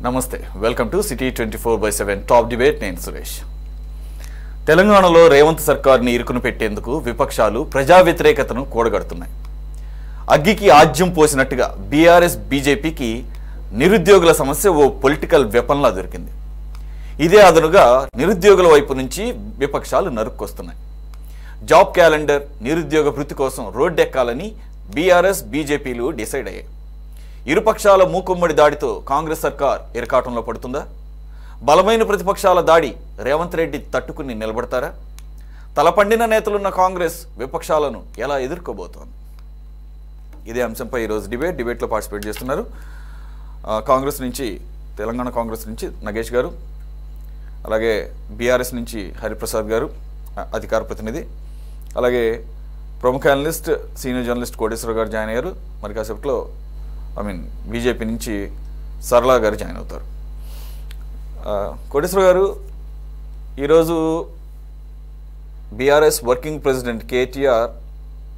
నమస్తే welcome to city 24/7 top debate నేను సురేష్. తెలంగాణలో రేవంత్ సర్కార్ని ఇరుకును పెట్టేందుకు విపక్షాలు ప్రజా వ్యతిరేకతను కూడగడుతున్నాయి. అగ్గికి ఆజ్యం పోసినట్టుగా బీఆర్ఎస్ బీజేపీకి నిరుద్యోగుల సమస్య ఓ పొలిటికల్ వెపన్లా దొరికింది. ఇదే అదనుగా నిరుద్యోగుల వైపు నుంచి విపక్షాలు నరుక్కొస్తున్నాయి. జాబ్ క్యాలెండర్, నిరుద్యోగ భృతి కోసం రోడ్డెక్కాలని బీఆర్ఎస్ బీజేపీలు డిసైడ్ అయ్యాయి. ఇరుపక్షాల మూకుమ్మడి దాడితో కాంగ్రెస్ సర్కార్ ఇరకాటంలో పడుతుందా? బలమైన ప్రతిపక్షాల దాడి రేవంత్ రెడ్డి తట్టుకుని నిలబడతారా? తలపండిన నేతలున్న కాంగ్రెస్ విపక్షాలను ఎలా ఎదుర్కోబోతోంది? ఇదే అంశంపై ఈరోజు డిబేట్లో పార్టిసిపేట్ చేస్తున్నారు తెలంగాణ కాంగ్రెస్ నుంచి నగేష్ గారు, అలాగే బీఆర్ఎస్ నుంచి హరిప్రసాద్ గారు అధికార ప్రతినిధి, అలాగే ప్రముఖ అనలిస్ట్ సీనియర్ జర్నలిస్ట్ కోటేశ్వర గారు జాయిన్ అయ్యారు. మరి కాసేపట్లో బీజేపీ నుంచి సరళ గారు జాయిన్ అవుతారు. కోటేశ్వర గారు, ఈరోజు BRS working president KTR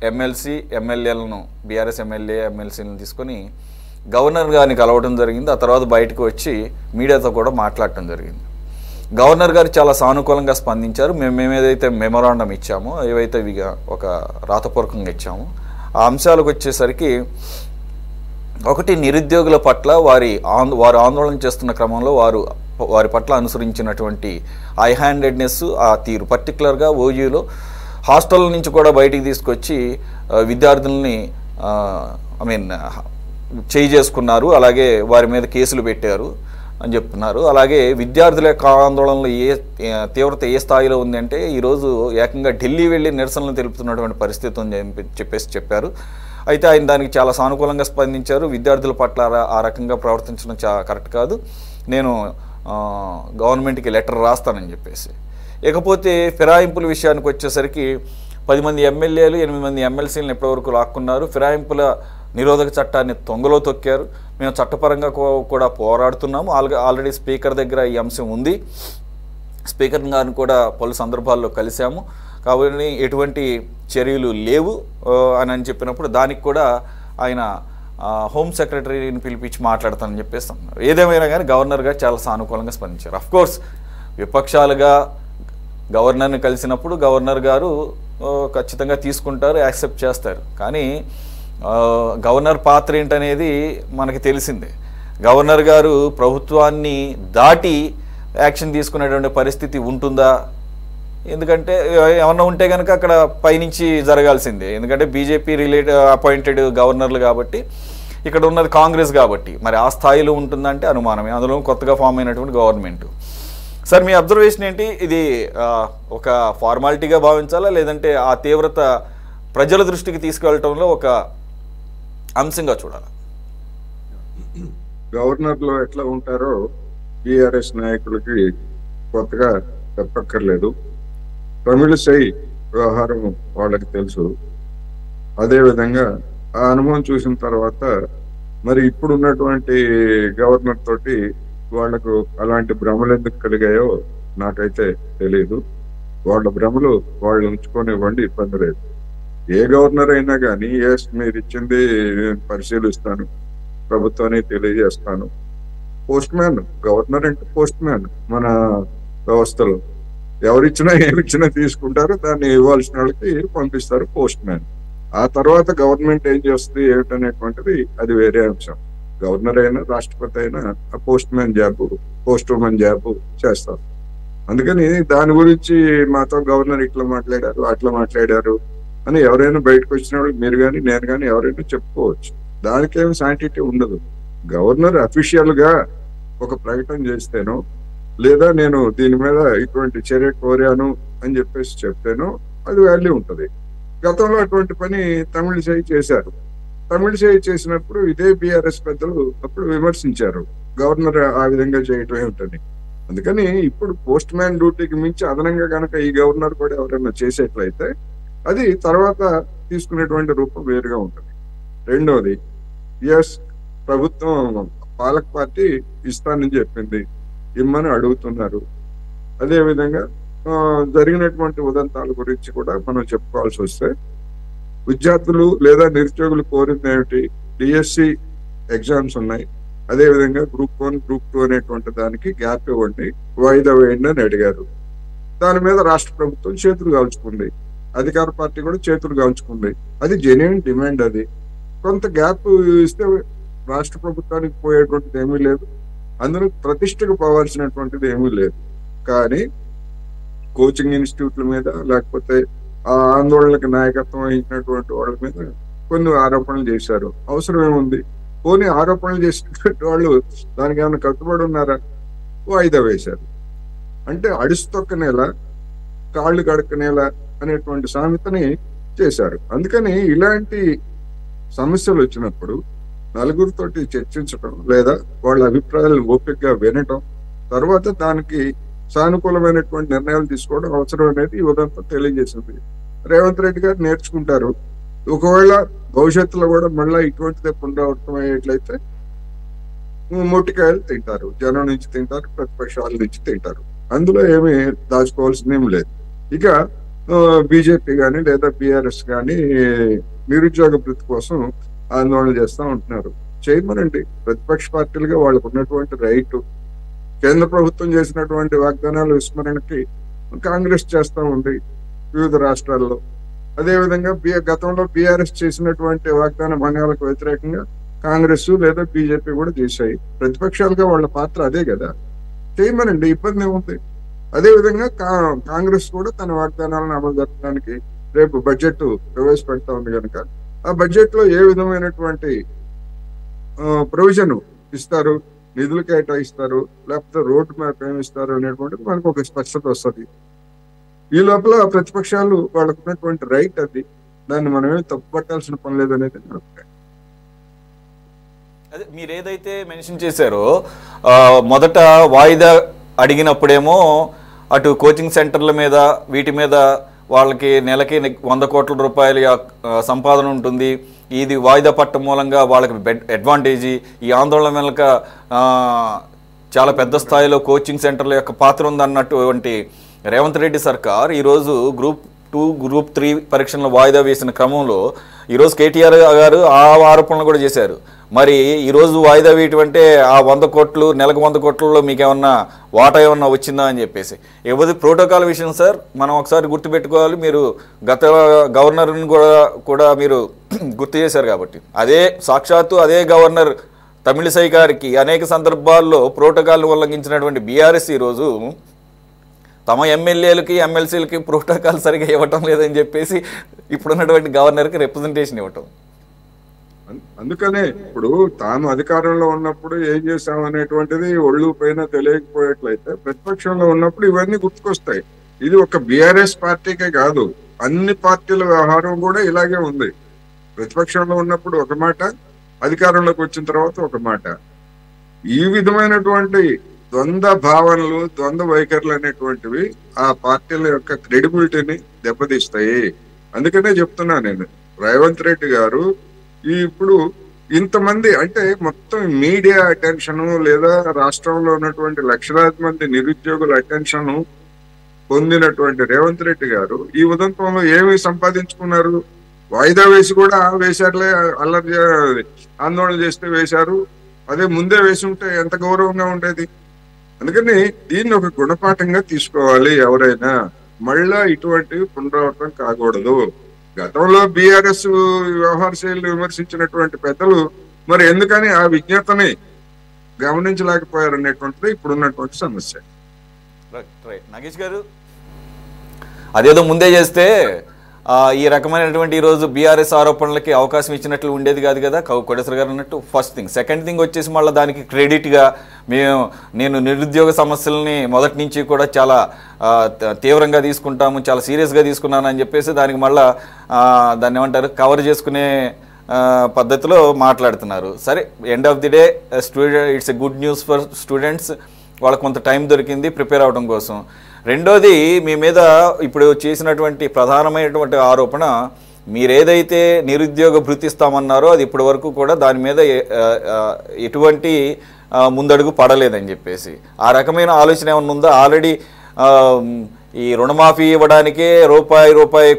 MLC ఎమ్మెల్యేలను బీఆర్ఎస్ ఎమ్మెల్యే ఎమ్మెల్సీలను తీసుకొని గవర్నర్ గారిని కలవడం జరిగింది. ఆ తర్వాత బయటకు వచ్చి మీడియాతో కూడా మాట్లాడటం జరిగింది. గవర్నర్ గారు చాలా సానుకూలంగా స్పందించారు. మేము ఏదైతే మెమొరాండం ఇచ్చామో, ఏవైతే ఒక రాతపూర్వకంగా ఇచ్చామో ఆ అంశాలకు వచ్చేసరికి, ఒకటి, నిరుద్యోగుల పట్ల వారు ఆందోళన చేస్తున్న క్రమంలో వారి పట్ల అనుసరించినటువంటి హై హ్యాండెడ్నెస్, ఆ తీరు, పర్టికులర్గా ఓయూలో హాస్టల్ నుంచి కూడా బయటికి తీసుకొచ్చి విద్యార్థుల్ని చేయి చేసుకున్నారు, అలాగే వారి మీద కేసులు పెట్టారు అని చెప్తున్నారు. అలాగే విద్యార్థుల యొక్క ఆందోళనలు తీవ్రత ఏ స్థాయిలో ఉంది అంటే, ఈరోజు ఏకంగా ఢిల్లీ వెళ్ళి నిరసనలు తెలుపుతున్నటువంటి పరిస్థితి ఉంది చెప్పారు. అయితే ఆయన దానికి చాలా సానుకూలంగా స్పందించారు. విద్యార్థుల పట్ల ఆ రకంగా ప్రవర్తించడం కరెక్ట్ కాదు, నేను గవర్నమెంట్కి లెటర్ రాస్తానని చెప్పేసి. ఇకపోతే ఫిరాయింపుల విషయానికి వచ్చేసరికి 10 మంది ఎమ్మెల్యేలు 8 మంది ఎమ్మెల్సీలను ఇప్పటివరకు లాక్కున్నారు. ఫిరాయింపుల నిరోధక చట్టాన్ని తొంగలో తొక్కారు. మేము చట్టపరంగా కూడా పోరాడుతున్నాము. ఆల్రెడీ స్పీకర్ దగ్గర ఈ అంశం ఉంది. స్పీకర్ గారిని కూడా పలు సందర్భాల్లో కలిశాము, కాబట్టి ఎటువంటి చర్యలు లేవు అని చెప్పినప్పుడు దానికి కూడా ఆయన హోమ్ సెక్రటరీని పిలిపించి మాట్లాడతానని చెప్పేసి అన్నారు. ఏదేమైనా కానీ గవర్నర్ గారు చాలా సానుకూలంగా స్పందించారు. అఫ్కోర్స్ విపక్షాలుగా గవర్నర్ని కలిసినప్పుడు గవర్నర్ గారు ఖచ్చితంగా తీసుకుంటారు, యాక్సెప్ట్ చేస్తారు. కానీ గవర్నర్ పాత్ర ఏంటనేది మనకి తెలిసిందే. గవర్నర్ గారు ప్రభుత్వాన్ని దాటి యాక్షన్ తీసుకునేటువంటి పరిస్థితి ఉంటుందా? ఎందుకంటే ఏమన్నా ఉంటే కనుక అక్కడ పైనుంచి జరగాల్సిందే. ఎందుకంటే బీజేపీ అపాయింటెడ్ గవర్నర్లు కాబట్టి, ఇక్కడ ఉన్నది కాంగ్రెస్ కాబట్టి, మరి ఆ స్థాయిలో ఉంటుందంటే అనుమానమే. అందులో కొత్తగా ఫామ్ అయినటువంటి గవర్నమెంట్. సార్, మీ అబ్జర్వేషన్ ఏంటి? ఇది ఒక ఫార్మాలిటీగా భావించాలా, లేదంటే ఆ తీవ్రత ప్రజల దృష్టికి తీసుకెళ్లటంలో ఒక అంశంగా చూడాలా? గవర్నర్లు ఎట్లా ఉంటారో బీఆర్ఎస్ నాయకులకి కొత్తగా చెప్పక్కర్లేదు. తమిళసై వ్యవహారం వాళ్ళకి తెలుసు. అదేవిధంగా ఆ అనుభవం చూసిన తర్వాత మరి ఇప్పుడున్నటువంటి గవర్నర్ తోటి వాళ్లకు అలాంటి భ్రమలు ఎందుకు కలిగాయో నాకైతే తెలియదు. వాళ్ళ భ్రమలు వాళ్ళు ఉంచుకోనివ్వండి, ఇబ్బంది లేదు. ఏ గవర్నర్ అయినా కానీ మీరు ఇచ్చింది పరిశీలిస్తాను, ప్రభుత్వానికి తెలియజేస్తాను. పోస్ట్ మ్యాన్, గవర్నర్ అంటే పోస్ట్ మ్యాన్. మన వ్యవస్థలో ఎవరిచ్చినా ఏమిచ్చినా తీసుకుంటారు, దాన్ని ఇవ్వాల్సిన వాళ్ళకి పంపిస్తారు, పోస్ట్ మ్యాన్. ఆ తర్వాత గవర్నమెంట్ ఏం చేస్తుంది ఏమిటనేటువంటిది అది వేరే అంశం. గవర్నర్ అయినా రాష్ట్రపతి అయినా ఆ post man job, post women job చేస్తారు. అందుకని దాని గురించి మాతో గవర్నర్ ఇట్లా మాట్లాడారు, అట్లా మాట్లాడారు అని ఎవరైనా బయటకు వచ్చిన వాళ్ళు మీరు కానీ నేను కానీ ఎవరైనా చెప్పుకోవచ్చు. దానికేమి శాంటిటీ ఉండదు. గవర్నర్ అఫీషియల్ గా ఒక ప్రకటన చేస్తేనో, లేదా నేను దీని మీద ఇటువంటి చర్య కోరాను అని చెప్పేసి చెప్తేనో అది వాల్యూ ఉంటుంది. గతంలో అటువంటి పని తమిళసై చేశారు. తమిళసై చేసినప్పుడు ఇదే బీఆర్ఎస్ పెద్దలు అప్పుడు విమర్శించారు, గవర్నర్ ఆ విధంగా చేయటం ఏమిటని. అందుకని ఇప్పుడు పోస్ట్ మ్యాన్ డ్యూటీకి మించి అదనంగా కనుక ఈ గవర్నర్ కూడా ఎవరైనా చేసేట్లయితే అది తర్వాత తీసుకునేటువంటి రూపం వేరుగా ఉంటుంది. రెండోది, ప్రభుత్వం పాలక పార్టీ ఇస్తానని చెప్పింది, ఇమ్మని అడుగుతున్నారు. అదేవిధంగా జరిగినటువంటి ఉదంతాల గురించి కూడా మనం చెప్పుకోవాల్సి వస్తే, విద్యార్థులు లేదా నిరుద్యోగులు కోరింది ఏమిటి? డిఎస్సి ఎగ్జామ్స్ ఉన్నాయి, అదేవిధంగా గ్రూప్ 1, గ్రూప్ 2 అనేటువంటి దానికి గ్యాప్ ఇవ్వండి, వాయిదా వేయండి అని అడిగారు. దాని మీద రాష్ట్ర ప్రభుత్వం చేతులు కాల్చుకుంది, అధికార పార్టీ కూడా చేతులు కాల్చుకుంది. అది జెన్యూన్ డిమాండ్. అది కొంత గ్యాప్ ఇస్తే రాష్ట్ర ప్రభుత్వానికి పోయేటువంటిది ఏమీ లేదు, అందులో ప్రతిష్టకు పోవాల్సినటువంటిది ఏమీ లేదు. కానీ కోచింగ్ ఇన్స్టిట్యూట్ల మీద లేకపోతే ఆ ఆందోళనకి నాయకత్వం వహించినటువంటి వాళ్ళ మీద కొన్ని ఆరోపణలు చేశారు. అవసరం ఏముంది? పోనీ ఆరోపణలు చేసినటువంటి వాళ్ళు దానికి ఏమైనా కట్టుబడి ఉన్నారా? వాయిదా వేశారు. అంటే అడుసు తొక్కనేలా కాళ్ళు కడకనేలా అనేటువంటి సామెతని చేశారు. అందుకని ఇలాంటి సమస్యలు వచ్చినప్పుడు నలుగురితోటి చర్చించడం లేదా వాళ్ళ అభిప్రాయాలను ఓపికగా వినటం, తర్వాత దానికి సానుకూలమైనటువంటి నిర్ణయాలు తీసుకోవడం అవసరం అనేది ఈ ఉదంతం తెలియజేసింది. రేవంత్ రెడ్డి గారు నేర్చుకుంటారు. ఒకవేళ భవిష్యత్తులో కూడా మళ్ళీ ఇటువంటిదే పునరావృతం అయ్యేట్లయితే మొట్టికాయలు తింటారు, జనం నుంచి తింటారు, ప్రతిపక్షాల నుంచి తింటారు. అందులో ఏమి దాచుకోవాల్సింది ఏమి లేదు. ఇక బీజేపీ కానీ లేదా బీఆర్ఎస్ కానీ నిరుద్యోగ భృతి కోసం ఆందోళన చేస్తూ ఉంటున్నారు. చేయమనండి, ప్రతిపక్ష పార్టీలుగా వాళ్ళకు ఉన్నటువంటి రైటు. కేంద్ర ప్రభుత్వం చేసినటువంటి వాగ్దానాల విస్మరణకి కాంగ్రెస్ చేస్తూ ఉంది వివిధ రాష్ట్రాల్లో. అదేవిధంగా గతంలో బీఆర్ఎస్ చేసినటువంటి వాగ్దాన భంగాలకు వ్యతిరేకంగా కాంగ్రెస్ లేదా బీజేపీ కూడా చేశాయి. ప్రతిపక్షాలుగా వాళ్ళ పాత్ర అదే కదా, చేయమనండి, ఇబ్బంది ఏముంది. అదేవిధంగా కాంగ్రెస్ కూడా తన వాగ్దానాలను అమలు జరపడానికి రేపు బడ్జెట్ ప్రవేశపెడతా ఉంది కనుక ఆ బడ్జెట్ లో ఏ విధమైనటువంటి ప్రొవిజన్ ఇస్తారు, నిధులు కేటాయిస్తారు, లేకపోతే రోడ్డు మ్యాప్ ఏమి ఇస్తారు అనేటువంటిది మనకు ఒక స్పష్టత వస్తుంది. ఈ లోపల ప్రతిపక్షాలు వాళ్ళకు ఉన్నటువంటి రైట్ అది, దాన్ని మనమేమి తప్పు పట్టాల్సిన పని లేదనేది నా అభిప్రాయం. అదే మీరు ఏదైతే మెన్షన్ చేశారో, మొదట వాయిదా అడిగినప్పుడేమో అటు కోచింగ్ సెంటర్ల మీద వీటి మీద వాళ్ళకి నెలకి 100 కోట్ల రూపాయల సంపాదన ఉంటుంది, ఇది వాయిదా పట్టం మూలంగా వాళ్ళకి అడ్వాంటేజీ, ఈ ఆందోళన వెనుక చాలా పెద్ద స్థాయిలో కోచింగ్ సెంటర్ల యొక్క పాత్ర ఉందన్నటువంటి రేవంత్ రెడ్డి సర్కార్ ఈరోజు గ్రూప్ 2, గ్రూప్ 3 పరీక్షలను వాయిదా వేసిన క్రమంలో ఈరోజు కేటీఆర్ గారు ఆ ఆరోపణలు కూడా చేశారు. మరి ఈరోజు వాయిదా వేయటం అంటే ఆ 100 కోట్లు నెలకు 100 కోట్లలో మీకు ఏమన్నా వాటా ఏమన్నా వచ్చిందా అని చెప్పేసి. ఇకపోతే ప్రోటోకాల్ విషయం సార్, మనం ఒకసారి గుర్తుపెట్టుకోవాలి. మీరు గత గవర్నర్ని కూడా మీరు గుర్తు చేశారు కాబట్టి, అదే సాక్షాత్తు అదే గవర్నర్ తమిళిసై గారికి అనేక సందర్భాల్లో ప్రోటోకాల్ను ఉల్లంఘించినటువంటి బీఆర్ఎస్ ఈరోజు తమ ఎమ్మెల్యేలకి ఎమ్మెల్సీలకి ప్రోటోకాల్ సరిగా ఇవ్వటం లేదని చెప్పేసి ఇప్పుడున్నటువంటి గవర్నర్కి రిప్రజెంటేషన్ ఇవ్వటం. అందుకనే ఇప్పుడు తాను అధికారంలో ఉన్నప్పుడు ఏం చేశాం అనేటువంటిది ఒళ్ళు పైన తెలియకపోయేట్లయితే ప్రతిపక్షంలో ఉన్నప్పుడు ఇవన్నీ గుర్తుకొస్తాయి. ఇది ఒక బీఆర్ఎస్ పార్టీకే కాదు, అన్ని పార్టీల వ్యవహారం కూడా ఇలాగే ఉంది. ప్రతిపక్షంలో ఉన్నప్పుడు ఒక మాట, అధికారంలోకి వచ్చిన తర్వాత ఒక మాట. ఈ విధమైనటువంటి ద్వంద్వ భావనలు, ద్వంద్వ వైఖరులు అనేటువంటివి ఆ పార్టీల యొక్క క్రెడిబిలిటీని దెబ్బతీస్తాయి. అందుకనే చెప్తున్నా నేను, రేవంత్ రెడ్డి గారు ఇప్పుడు ఇంతమంది అంటే మొత్తం మీడియా అటెన్షన్ లేదా రాష్ట్రంలో ఉన్నటువంటి లక్షలాది మంది నిరుద్యోగుల అటెన్షన్ పొందినటువంటి రేవంత్ రెడ్డి గారు ఈ ఉదంతంలో ఏమి సంపాదించుకున్నారు? వాయిదా వేసి కూడా వేశారులే, అల్లరి ఆందోళన చేస్తే వేశారు, అదే ముందే వేసి ఉంటే ఎంత గౌరవంగా ఉండేది. అందుకని దీన్ని ఒక గుణపాఠంగా తీసుకోవాలి ఎవరైనా. మళ్ళా ఇటువంటివి పునరావృతం కాకూడదు. గతంలో బీఆర్ఎస్ వ్యవహార శైలిని విమర్శించినటువంటి పెద్దలు మరి ఎందుకని ఆ విజ్ఞతని గమనించలేకపోయారు అనేటువంటిది ఇప్పుడున్నటువంటి సమస్య. నాగేష్ గారు, అదేదో ముందే చేస్తే ఈ రకమైనటువంటి ఈరోజు బీఆర్ఎస్ ఆరోపణలకి అవకాశం ఇచ్చినట్లు ఉండేది కాదు కదా కోటేశ్వర గారు అన్నట్టు. First thing. సెకండ్ థింగ్ వచ్చేసి మళ్ళీ దానికి క్రెడిట్గా నేను నిరుద్యోగ సమస్యలని మొదటి నుంచి కూడా చాలా తీవ్రంగా తీసుకుంటాము, చాలా సీరియస్గా తీసుకున్నాను అని చెప్పేసి దానికి మళ్ళీ దాన్ని ఏమంటారు కవర్ చేసుకునే పద్ధతిలో మాట్లాడుతున్నారు. సరే, end of the day it's a good news for students. వాళ్ళకు కొంత టైం దొరికింది ప్రిపేర్ అవడం కోసం. రెండోది, మీ మీద ఇప్పుడు చేసినటువంటి ప్రధానమైనటువంటి ఆరోపణ, మీరేదైతే నిరుద్యోగ భృతి ఇస్తామన్నారో అది ఇప్పటి వరకు కూడా దాని మీద ఎటువంటి ముందడుగు పడలేదని చెప్పేసి. ఆ రకమైన ఆలోచన ఏమన్నా ఉందా? ఆల్రెడీ ఈ రుణమాఫీ ఇవ్వడానికే రూపాయి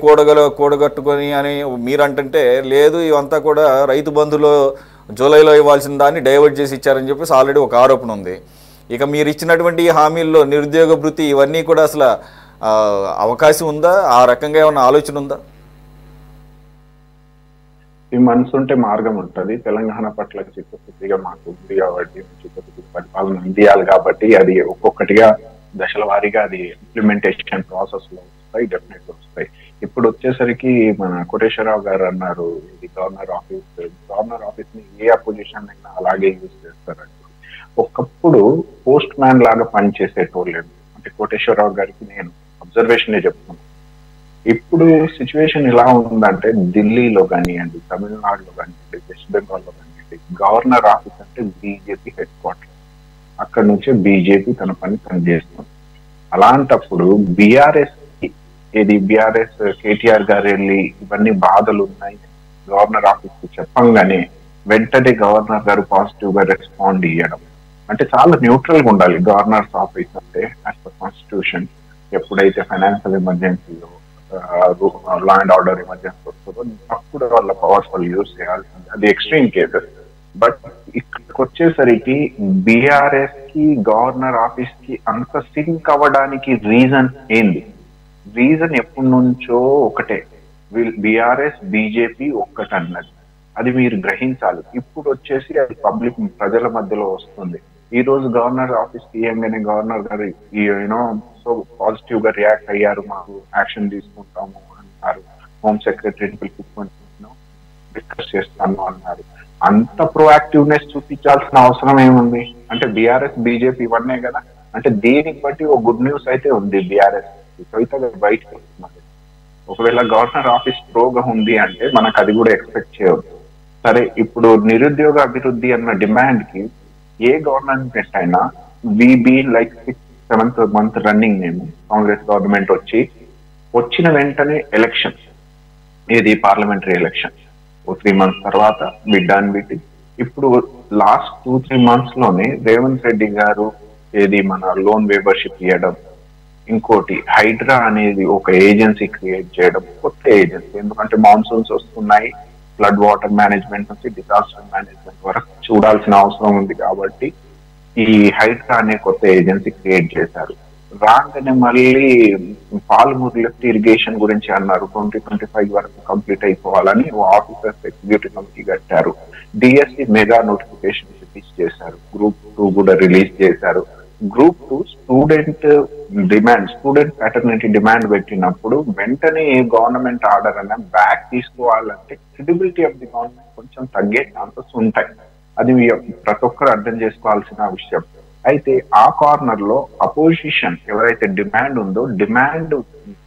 కూడగట్టుకొని అని మీరంటుంటే లేదు, ఇవంతా కూడా రైతు బంధులో జూలైలో ఇవ్వాల్సిన దాన్ని డైవర్ట్ చేసి ఇచ్చారని చెప్పేసి ఆల్రెడీ ఒక ఆరోపణ ఉంది. ఇక మీరు ఇచ్చినటువంటి ఈ హామీల్లో నిరుద్యోగ భృతి ఇవన్నీ కూడా అసలు అవకాశం ఉందా? ఆ రకంగా ఏమైనా ఆలోచన ఉందా? ఈ మనసు ఉంటే మార్గం ఉంటుంది. తెలంగాణ పట్ల చిత్తశుద్ధిగా మాకు ఉంది కాబట్టి, చిత్తశుద్ధి పరిపాలన అందియాలి కాబట్టి అది ఒక్కొక్కటిగా దశల వారీగా అది ఇంప్లిమెంటేషన్ ప్రాసెస్ లో వస్తాయి, డెఫినెట్ వస్తాయి. ఇప్పుడు వచ్చేసరికి మన కోటేశ్వరరావు గారు అన్నారు, ఇది గవర్నర్ ఆఫీస్ ని ఏ అపోజిషన్ అయినా అలాగే యూజ్ చేస్తారండి. ఒకప్పుడు పోస్ట్ మ్యాన్ లాగా పనిచేసేటోళ్ళేమో, అంటే కోటేశ్వరరావు గారికి నేను అబ్జర్వేషన్ చెప్తున్నాను. ఇప్పుడు సిచ్యువేషన్ ఎలా ఉందంటే ఢిల్లీలో కానివ్వండి, తమిళనాడులో కానివ్వండి, వెస్ట్ బెంగాల్లో కానివ్వండి, గవర్నర్ ఆఫీస్ అంటే బీజేపీ హెడ్ క్వార్టర్. అక్కడ నుంచే బీజేపీ తన పని తను చేస్తుంది. అలాంటప్పుడు బీఆర్ఎస్ కేటీఆర్ గారు వెళ్ళి ఇవన్నీ బాధలు ఉన్నాయి గవర్నర్ ఆఫీస్ కి చెప్పంగానే వెంటనే గవర్నర్ గారు పాజిటివ్ గా రెస్పాండ్ ఇవ్వడం అంటే చాలా న్యూట్రల్ గా ఉండాలి గవర్నర్స్ ఆఫీస్ అంటే. యాజ్ పర్ కాన్స్టిట్యూషన్ ఎప్పుడైతే ఫైనాన్షియల్ ఎమర్జెన్సీలో లా అండ్ ఆర్డర్ ఎమర్జెన్సీ వస్తుందో అప్పుడు వాళ్ళ పవర్స్ వాళ్ళు యూజ్ చేయాల్సింది, అది ఎక్స్ట్రీమ్ కేసెస్. బట్ ఇక్కడికి వచ్చేసరికి బీఆర్ఎస్ కి గవర్నర్ ఆఫీస్ కి అంత సింక్ అవ్వడానికి రీజన్ ఏంది? రీజన్ ఎప్పటి నుంచో ఒకటే, బీఆర్ఎస్ బీజేపీ ఒక్కటన్నది. అది మీరు గ్రహించాలి. ఇప్పుడు వచ్చేసి అది పబ్లిక్ ప్రజల మధ్యలో వస్తుంది. ఈ రోజు గవర్నర్ ఆఫీస్ తీయంగానే గవర్నర్ గారు యూనో సో పాజిటివ్ గా రియాక్ట్ అయ్యారు, మాకు యాక్షన్ తీసుకుంటాము అన్నారు, హోమ్ సెక్రటరీని పిలుపుకుంటున్నాం, డిస్కస్ చేస్తాను అన్నారు. అంత ప్రొయాక్టివ్నెస్ చూపించాల్సిన అవసరం ఏముంది? అంటే బీఆర్ఎస్ బీజేపీ ఇవన్నీ కదా. అంటే దీనికి బట్టి ఒక గుడ్ న్యూస్ అయితే ఉంది బీఆర్ఎస్ బయటకు వస్తున్నది. ఒకవేళ గవర్నర్ ఆఫీస్ ప్రోగా ఉంది అంటే మనకు అది కూడా ఎక్స్పెక్ట్ చేయవచ్చు. సరే, ఇప్పుడు నిరుద్యోగ అభివృద్ధి అన్న డిమాండ్ కి ఏ గవర్నమెంట్ అయినా we be like 6th-7th month running మేము కాంగ్రెస్ గవర్నమెంట్ వచ్చిన వెంటనే ఎలక్షన్, ఏది పార్లమెంటరీ ఎలక్షన్ 3 months తర్వాత బిడ్డాన్ బిట్టి. ఇప్పుడు లాస్ట్ 2-3 months లోనే రేవంత్ రెడ్డి గారు ఏది మన లోన్ వేవర్షిప్ ఇవ్వడం, ఇంకోటి హైడ్రా అనేది ఒక ఏజెన్సీ క్రియేట్ చేయడం, కొత్త ఏజెన్సీ. ఎందుకంటే మాన్సూన్స్ వస్తున్నాయి, ఫ్లడ్ వాటర్ మేనేజ్మెంట్ నుంచి డిజాస్టర్ మేనేజ్మెంట్ వరకు చూడాల్సిన అవసరం ఉంది కాబట్టి ఈ హైడ్రా అనే కొత్త ఏజెన్సీ క్రియేట్ చేశారు. రాగానే మళ్ళీ పాల్మూరు లిఫ్ట్ ఇరిగేషన్ గురించి అన్నారు, 2025 వరకు కంప్లీట్ అయిపోవాలని ఆఫీసర్స్ ఎగ్జిక్యూటివ్ కమిటీ కట్టారు. డిఎస్సి మెగా నోటిఫికేషన్ రిలీజ్ చేశారు, Group 2 కూడా రిలీజ్ చేశారు. Group 2 స్టూడెంట్ ప్యాటర్నిటీ డిమాండ్ పెట్టినప్పుడు వెంటనే ఏ గవర్నమెంట్ ఆర్డర్ అయినా బ్యాక్ తీసుకోవాలంటే క్రెడిబిలిటీ ఆఫ్ ది గవర్నమెంట్ కొంచెం తగ్గే ఛాన్సెస్ ఉంటాయి. అది ప్రతి ఒక్కరు అర్థం చేసుకోవాల్సిన విషయం. అయితే ఆ కార్నర్ లో అపోజిషన్ ఎవరైతే డిమాండ్ ఉందో, డిమాండ్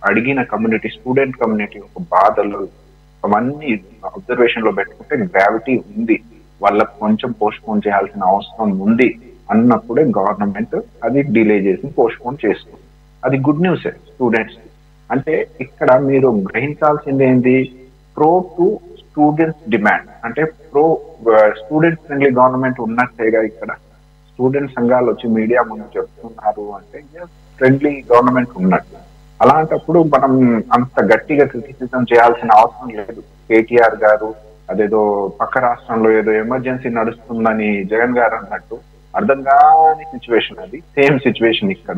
అడిగిన కమ్యూనిటీ, స్టూడెంట్ కమ్యూనిటీ యొక్క బాధలు అవన్నీ అబ్జర్వేషన్ లో పెట్టుకుంటే గ్రావిటీ ఉంది, వాళ్ళకు కొంచెం పోస్ట్ పోన్ చేయాల్సిన అవసరం ఉంది అన్నప్పుడే గవర్నమెంట్ అది డిలే చేసి పోస్ట్ పోన్ చేస్తుంది. అది గుడ్ న్యూస్ స్టూడెంట్స్. అంటే ఇక్కడ మీరు గ్రహించాల్సింది ఏంటి? ప్రో టు స్టూడెంట్స్ డిమాండ్, అంటే ప్రో స్టూడెంట్ ఫ్రెండ్లీ గవర్నమెంట్ ఉన్నట్టేగా. ఇక్కడ స్టూడెంట్ సంఘాలు వచ్చి మీడియా ముందు చెప్తున్నారు అంటే ఫ్రెండ్లీ గవర్నమెంట్ ఉన్నట్టు. అలాంటప్పుడు మనం అంత గట్టిగా క్రిటిసిజం చేయాల్సిన అవసరం లేదు. కేటీఆర్ గారు అదేదో పక్క రాష్ట్రంలో ఏదో ఎమర్జెన్సీ నడుస్తుందని జగన్ గారు అన్నట్టు అర్థం కాని సిచ్యువేషన్, అది సేమ్ సిచ్యువేషన్ ఇక్కడ.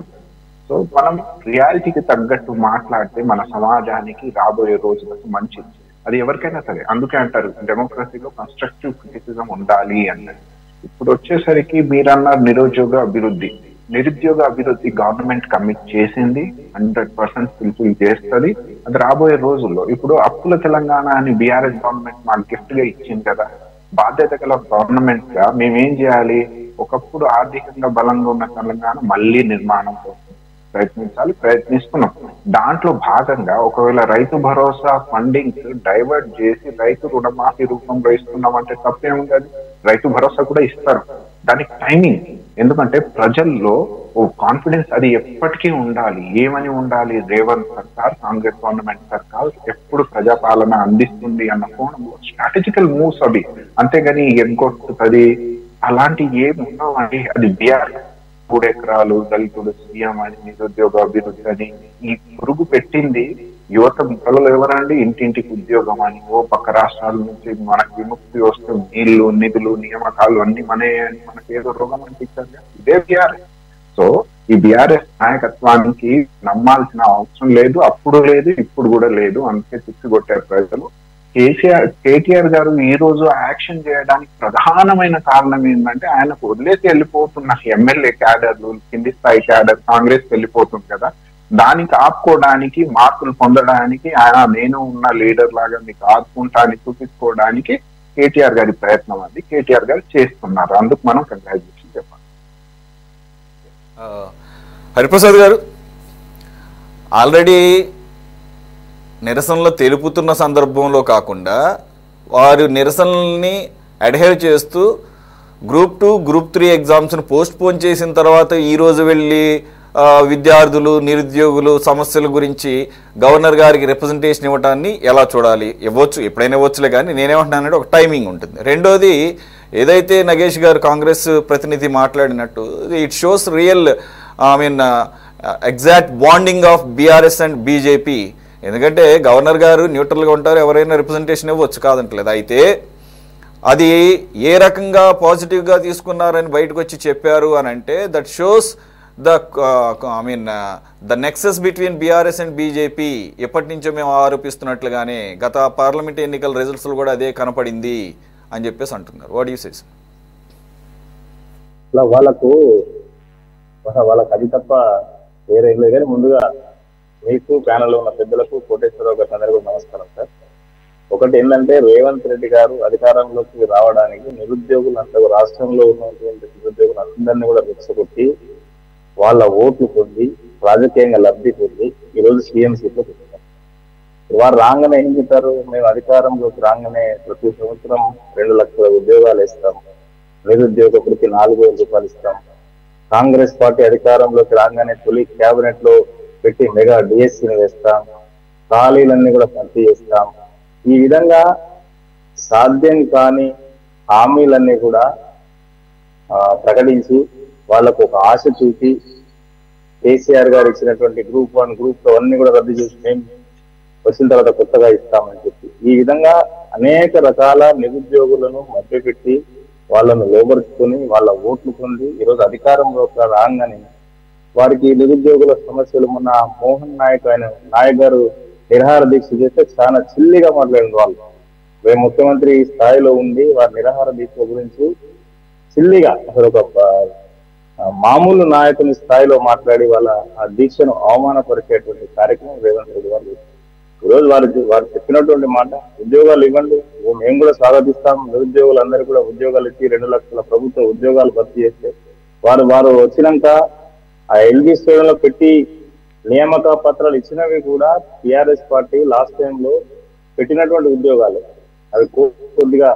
సో మనం రియాలిటీకి తగ్గట్టు మాట్లాడితే మన సమాజానికి రాబోయే రోజులకు మంచిది. అది ఎవరికైనా సరే. అందుకే అంటారు డెమోక్రసీలో కన్స్ట్రక్టివ్ క్రిటిసిజం ఉండాలి అన్నది. ఇప్పుడు వచ్చేసరికి మీరన్నారు నిరుద్యోగ అభివృద్ధి గవర్నమెంట్ కమిట్ చేసింది, 100% ఫుల్ఫిల్ చేస్తుంది. అది రాబోయే రోజుల్లో. ఇప్పుడు అప్పుల తెలంగాణ అని బీఆర్ఎస్ గవర్నమెంట్ మాకు గిఫ్ట్ గా ఇచ్చింది కదా. బాధ్యత గల గవర్నమెంట్ గా మేమేం చేయాలి? ఒకప్పుడు ఆర్థికంగా బలంగా ఉన్న తెలంగాణ మళ్ళీ నిర్మాణం కోసం ప్రయత్నిస్తున్నాం. దాంట్లో భాగంగా ఒకవేళ రైతు భరోసా ఫండింగ్ డైవర్ట్ చేసి రైతు రుణమాఫీ రూపంలో ఇస్తున్నాం అంటే తప్పేముంది? అది రైతు భరోసా కూడా ఇస్తారు, దానికి టైమింగ్. ఎందుకంటే ప్రజల్లో ఓ కాన్ఫిడెన్స్ అది ఎప్పటికీ ఉండాలి. ఏమని ఉండాలి? రేవంత్ సర్కార్, కాంగ్రెస్ గవర్నమెంట్ సర్కార్ ఎప్పుడు ప్రజాపాలన అందిస్తుంది అన్న కోణంలో స్ట్రాటజికల్ మూవ్స్ అవి. అంతేగాని ఎగ్గొట్టుతుంది అలాంటి ఏమి ఉన్నామండి. అది బీఆర్ 3 ఎకరాలు దళితుడు సీఎం అని, నిరుద్యోగ అభివృద్ధి అని ఈ పురుగు పెట్టింది యువత పిల్లలు ఎవరండి ఇంటింటికి ఉద్యోగం అని, ఓ పక్క రాష్ట్రాల నుంచి మనకు విముక్తి వస్తే నీళ్లు నిధులు నియామకాలు అన్ని మనే అని మనకి ఏదో రోగం అనిపించారు. ఇదే బీఆర్ఎస్. సో ఈ బీఆర్ఎస్ నాయకత్వానికి నమ్మాల్సిన అవసరం లేదు, అప్పుడు లేదు, ఇప్పుడు కూడా లేదు. అందుకే తిప్పికొట్టారు ప్రజలు. కేటీఆర్ గారు ఈ రోజు యాక్షన్ చేయడానికి ప్రధానమైన కారణం ఏంటంటే ఆయనకు వదిలేసి వెళ్ళిపోతున్న ఎమ్మెల్యే క్యాడర్లు, కింది స్థాయి క్యాడర్ కాంగ్రెస్ వెళ్ళిపోతుంది కదా, దానికి ఆపుకోవడానికి, మార్కులు పొందడానికి, ఆయన నేను ఉన్న లీడర్ లాగా మీకు ఆదుకుంటాన్ని చూపించుకోవడానికి కేటీఆర్ గారి ప్రయత్నం అది. కేటీఆర్ గారు చేస్తున్నారు. అందుకు మనం కంగ్రాచులేషన్ చెప్పాలి. హరిప్రసాద్ గారు ఆల్రెడీ నిరసనలు తెలుపుతున్న సందర్భంలో కాకుండా వారు నిరసనల్ని అడ్హేర్ చేస్తూ గ్రూప్ 2, గ్రూప్ 3 ఎగ్జామ్స్ను పోస్ట్ పోన్ చేసిన తర్వాత ఈరోజు వెళ్ళి విద్యార్థులు, నిరుద్యోగులు సమస్యల గురించి గవర్నర్ గారికి రిప్రజెంటేషన్ ఇవ్వటాన్ని ఎలా చూడాలి? ఇవ్వచ్చు, ఎప్పుడైనా ఇవ్వచ్చులే, కానీ నేనేమంటున్నానంటే ఒక టైమింగ్ ఉంటుంది. రెండోది, ఏదైతే నగేష్ గారు కాంగ్రెస్ ప్రతినిధి మాట్లాడినట్టు it shows real exact bonding of BRS and BJP. ఎందుకంటే గవర్నర్ గారు న్యూట్రల్గా ఉంటారు, ఎవరైనా రిప్రజెంటేషన్ ఇవ్వచ్చు, కాదంటలేదు. అయితే అది ఏ రకంగా పాజిటివ్గా తీసుకున్నారని బయటకు వచ్చి చెప్పారు అని అంటే that shows the nexus between BRS and BJP. ఎప్పటి నుంచో మేము ఆరోపిస్తున్నట్లుగానే గత పార్లమెంట్ ఎన్నికల రిజల్ట్స్లో కూడా అదే కనపడింది అని చెప్పేసి అంటున్నారు. What you say? వాళ్ళకు అది తప్ప వేరే లేదు. కానీ ముందుగా మీకు ప్యానల్లో ఉన్న పెద్దలకు, కోటేశ్వరరావు గారికి అందరికీ నమస్కారం సార్. ఒకటి ఏంటంటే, రేవంత్ రెడ్డి గారు అధికారంలోకి రావడానికి నిరుద్యోగులంతా, రాష్ట్రంలో ఉన్నటువంటి నిరుద్యోగులు అందరినీ కూడా రెచ్చగొట్టి వాళ్ళ ఓట్లు పొంది రాజకీయంగా లబ్ధి పొంది ఈరోజు సీఎం సీట్లో పెట్టారు. వారు రాగానే ఏం చెప్పారు? మేము అధికారంలోకి రాగానే ప్రతి సంవత్సరం 2 లక్షల ఉద్యోగాలు ఇస్తాం, నిరుద్యోగకుడికి 4,000 రూపాయలు ఇస్తాం, కాంగ్రెస్ పార్టీ అధికారంలోకి రాగానే తొలి క్యాబినెట్ లో పెట్టి మెగా డిఎస్సీని వేస్తాం, ఖాళీలన్నీ కూడా భర్తీ చేస్తాం. ఈ విధంగా సాధ్యం కాని హామీలన్నీ కూడా ప్రకటించి వాళ్ళకు ఒక ఆశ చూపి కేసీఆర్ గారు ఇచ్చినటువంటి గ్రూప్ 1, గ్రూప్ 2 అన్ని కూడా రద్దు చేసి మేము వచ్చిన తర్వాత కొత్తగా ఇస్తామని చెప్పి ఈ విధంగా అనేక రకాల నిరుద్యోగులను మభ్యపెట్టి వాళ్ళను లోబరుచుకొని వాళ్ళ ఓట్లు పొంది ఈరోజు అధికారంలోకి రాగానే వారికి నిరుద్యోగుల సమస్యలు మొన్న మోహన్ నాయక్ గారు నిరాహార దీక్ష చేస్తే చాలా చిల్లిగా మాట్లాడిన వాళ్ళు. రేపు ముఖ్యమంత్రి స్థాయిలో ఉండి వారి నిరాహార దీక్ష గురించి చిల్లిగా అసలు ఒక మామూలు నాయకుని స్థాయిలో మాట్లాడి వాళ్ళ ఆ దీక్షను అవమానపరిచేటువంటి కార్యక్రమం రేవంత్ రెడ్డి గారు. ఈరోజు వారు చెప్పినటువంటి మాట, ఉద్యోగాలు ఇవ్వండి, మేము కూడా స్వాగతిస్తాం, నిరుద్యోగులందరూ కూడా ఉద్యోగాలు ఇచ్చి 2 లక్షల ప్రభుత్వ ఉద్యోగాలు భర్తీ చేస్తే వారు వచ్చినాక ఆ ఎల్జీ స్టేడియంలో పెట్టి నియామక పత్రాలు ఇచ్చినవి కూడా టిఆర్ఎస్ పార్టీ లాస్ట్ టైంలో పెట్టినటువంటి ఉద్యోగాలు. అవి కొద్దిగా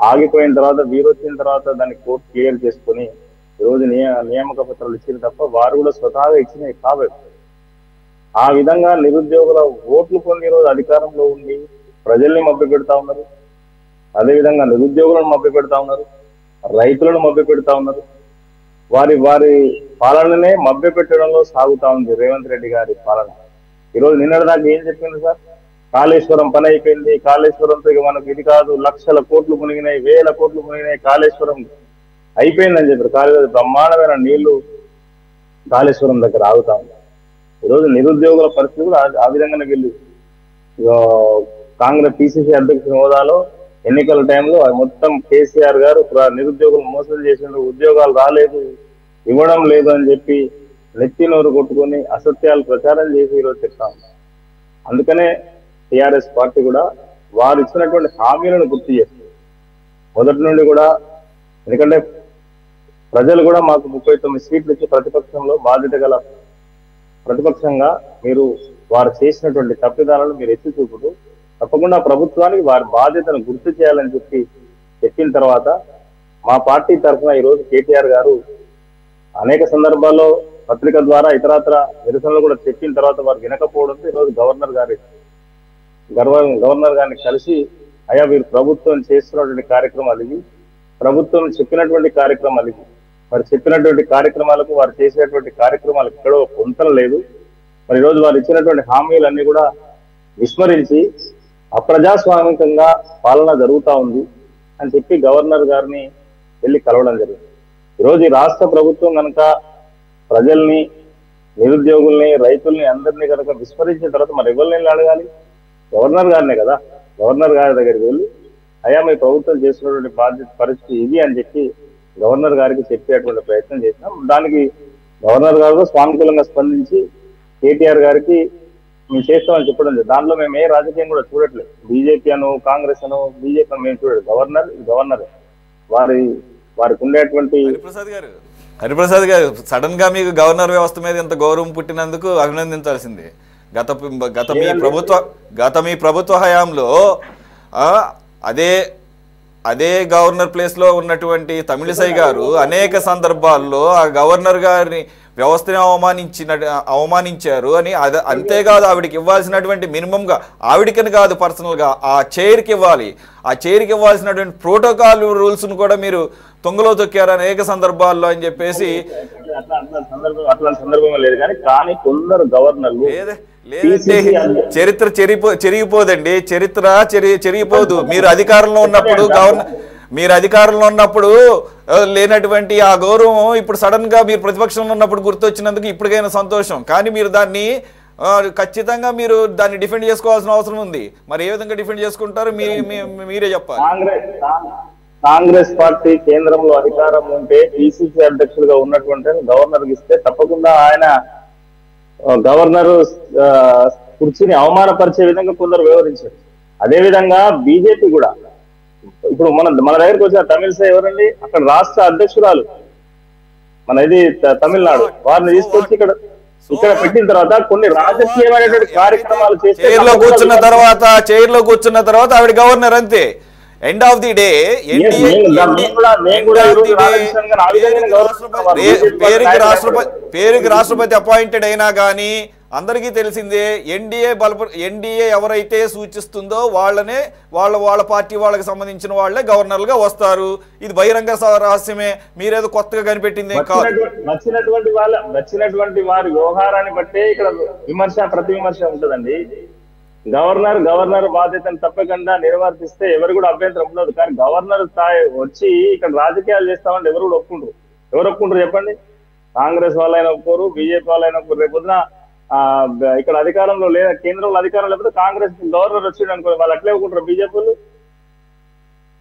ఆగిపోయిన తర్వాత వీరు వచ్చిన తర్వాత దాన్ని కోర్టు క్లియర్ చేసుకుని ఈరోజు నియామక పత్రాలు ఇచ్చిన తప్ప వారు కూడా స్వతహాగా ఇచ్చినవి కాబట్టి ఆ విధంగా నిరుద్యోగుల ఓట్లు పొంది ఈరోజు అధికారంలో ఉండి ప్రజల్ని మభ్య పెడతా ఉన్నారు. అదేవిధంగా నిరుద్యోగులను మభ్య పెడతా ఉన్నారు, రైతులను మభ్య పెడతా ఉన్నారు. వారి పాలననే మభ్య పెట్టడంలో సాగుతా ఉంది రేవంత్ రెడ్డి గారి పాలన. ఈరోజు నిన్నటిదాకా ఏం చెప్పింది సార్? కాళేశ్వరం పని అయిపోయింది, కాళేశ్వరంతో ఇక మనకు ఇది కాదు, లక్షల కోట్లు మునిగినాయి, 1000 కోట్లు మునిగినాయి, కాళేశ్వరం అయిపోయిందని చెప్పారు. కాళేశ్వరం బ్రహ్మాండమైన నీళ్లు కాళేశ్వరం దగ్గర ఆగుతా ఉంది. ఈరోజు నిరుద్యోగుల పరిస్థితి కూడా ఆ విధంగానే వెళ్ళి కాంగ్రెస్ పిసిసి అధ్యక్షుని హోదాలో ఎన్నికల టైంలో మొత్తం కేసీఆర్ గారు నిరుద్యోగులు మోసం చేసిన ఉద్యోగాలు రాలేదు, ఇవ్వడం లేదు అని చెప్పి నెత్తి నోరు కొట్టుకొని అసత్యాలు ప్రచారం చేసి ఈరోజు చెప్తాం. అందుకనే టిఆర్ఎస్ పార్టీ కూడా వారు ఇచ్చినటువంటి హామీలను గుర్తు చేస్తుంది మొదటి నుండి కూడా. ఎందుకంటే ప్రజలు కూడా మాకు 39 సీట్లు ఇచ్చి ప్రతిపక్షంలో బాధ్యత గల ప్రతిపక్షంగా మీరు వారు చేసినటువంటి తప్పిదాలను మీరు ఎత్తి చూపుతూ తప్పకుండా ప్రభుత్వానికి వారి బాధ్యతను గుర్తు చేయాలని చెప్పిన తర్వాత మా పార్టీ తరఫున ఈరోజు కేటీఆర్ గారు అనేక సందర్భాల్లో పత్రిక ద్వారా ఇతరత్ర నిరసనలు కూడా చెప్పిన తర్వాత వారు వినకపోవడంతో ఈరోజు గవర్నర్ గారిని కలిసి అయ్యా వీరు ప్రభుత్వం చేస్తున్నటువంటి కార్యక్రమాలు ఇవి, ప్రభుత్వం చెప్పినటువంటి కార్యక్రమాలు ఇవి, మరి చెప్పినటువంటి కార్యక్రమాలకు వారు చేసేటువంటి కార్యక్రమాలకు ఎక్కడో పొంతన లేదు. మరి ఈరోజు వారు ఇచ్చినటువంటి హామీలన్నీ కూడా విస్మరించి అప్రజాస్వామికంగా పాలన జరుగుతూ ఉంది అని చెప్పి గవర్నర్ గారిని వెళ్ళి కలవడం జరిగింది. ఈరోజు ఈ రాష్ట్ర ప్రభుత్వం కనుక ప్రజల్ని, నిరుద్యోగుల్ని, రైతుల్ని అందరినీ కనుక విస్మరించిన తర్వాత మరి ఎవరిని అడగాలి? గవర్నర్ గారినే కదా. గవర్నర్ గారి దగ్గరికి వెళ్ళి అయ్యా మీ ప్రభుత్వం చేస్తున్నటువంటి బాధ్యత పరిస్థితి ఇది అని చెప్పి గవర్నర్ గారికి చెప్పేటువంటి ప్రయత్నం చేసినాం. దానికి గవర్నర్ గారు సానుకూలంగా స్పందించి కేటీఆర్ గారికి మేము చేస్తామని చెప్పడం లేదు. దాంట్లో మేము ఏ రాజకీయం కూడా చూడట్లేదు. బీజేపీ అను, కాంగ్రెస్ అను, బీజేపీ అని మేము చూడలేదు. గవర్నర్ వారికి ఉండేటువంటి హరిప్రసాద్ గారు సడన్ గా మీకు గవర్నర్ వ్యవస్థ మీద ఇంత గౌరవం పుట్టినందుకు అభినందించాల్సిందే. గత మీ ప్రభుత్వ హయాంలో అదే గవర్నర్ ప్లేస్ లో ఉన్నటువంటి తమిళిసై గారు అనేక సందర్భాల్లో ఆ గవర్నర్ గారిని వ్యవస్థని అవమానించారు అని. అంతేకాదు ఆవిడకి ఇవ్వాల్సినటువంటి మినిమంగా, ఆవిడకని కాదు పర్సనల్ గా ఆ చైర్కి ఇవ్వాలి, ఆ చైర్కి ఇవ్వాల్సినటువంటి ప్రోటోకాల్ రూల్స్ ను కూడా మీరు తొంగలో తొక్కారు అనేక సందర్భాల్లో అని చెప్పేసి. అట్లాంటి సందర్భం లేదు కానీ కొందరు గవర్నర్లు లేదంటే చరిత్ర చెరిగిపోదండి. చరిత్ర చెరిగిపోదు. మీరు అధికారంలో ఉన్నప్పుడు లేనటువంటి ఆ గౌరవం ఇప్పుడు సడన్ గా మీరు ప్రతిపక్షంలో ఉన్నప్పుడు గుర్తొచ్చినందుకు ఇప్పటికైనా సంతోషం. కానీ మీరు దాన్ని ఖచ్చితంగా మీరు దాన్ని డిఫెండ్ చేసుకోవాల్సిన అవసరం ఉంది. మరి ఏ విధంగా డిఫెండ్ చేసుకుంటారు మీరే చెప్పాలి. కాంగ్రెస్ పార్టీ కేంద్రంలో అధికారం ఉంటే పిసిసి అధ్యక్షులుగా ఉన్నటువంటి గవర్నర్కి ఇస్తే తప్పకుండా ఆయన గవర్నర్ కుర్చీని అవమానపరిచే విధంగా కొందరు వ్యవహరించారు. అదే విధంగా బీజేపీ కూడా ఇప్పుడు మన దగ్గరకు వచ్చిన తమిళిసై ఎవరండి? అక్కడ రాష్ట్ర అధ్యక్షురాలు, మన ఇది తమిళనాడు. వారిని తీసుకొచ్చి ఇక్కడ పెట్టిన తర్వాత కొన్ని రాజకీయమైనటువంటి కార్యక్రమాలు చేసి చైర్లో కూర్చున్న తర్వాత ఆవిడ గవర్నర్ అంతే. ఎండ్ ఆఫ్ ది డే పేరుకి రాష్ట్రపతి అపాయింటెడ్ అయినా కానీ అందరికీ తెలిసిందే ఎన్డీఏ ఎవరైతే సూచిస్తుందో వాళ్ళ పార్టీ వాళ్ళకి సంబంధించిన వాళ్ళే గవర్నర్లుగా వస్తారు. ఇది బహిరంగ రహస్యమే, మీరేదో కొత్తగా కనిపెట్టింది కాదు. నచ్చినటువంటి వారి వ్యవహారాన్ని బట్టే ఇక్కడ ప్రతి విమర్శ ఉంటుందండి. గవర్నర్ బాధ్యతను తప్పకుండా నిర్వర్తిస్తే ఎవరు కూడా అభ్యంతరం ఉండదు. కానీ గవర్నర్ స్థాయి వచ్చి ఇక్కడ రాజకీయాలు చేస్తామంటే ఎవరు కూడా ఎవరు ఒప్పుకుంటారు చెప్పండి? కాంగ్రెస్ వాళ్ళైనా ఒప్పుకోరు, బీజేపీ వాళ్ళైనా ఒప్పుకోరు. రేపొద్దున ఇక్కడ అధికారంలో లేదా కేంద్రంలో అధికారం లేకపోతే కాంగ్రెస్ గవర్నర్ వచ్చిండు అనుకో, వాళ్ళు అట్లే ఒప్పుకుంటారు బీజేపీలు.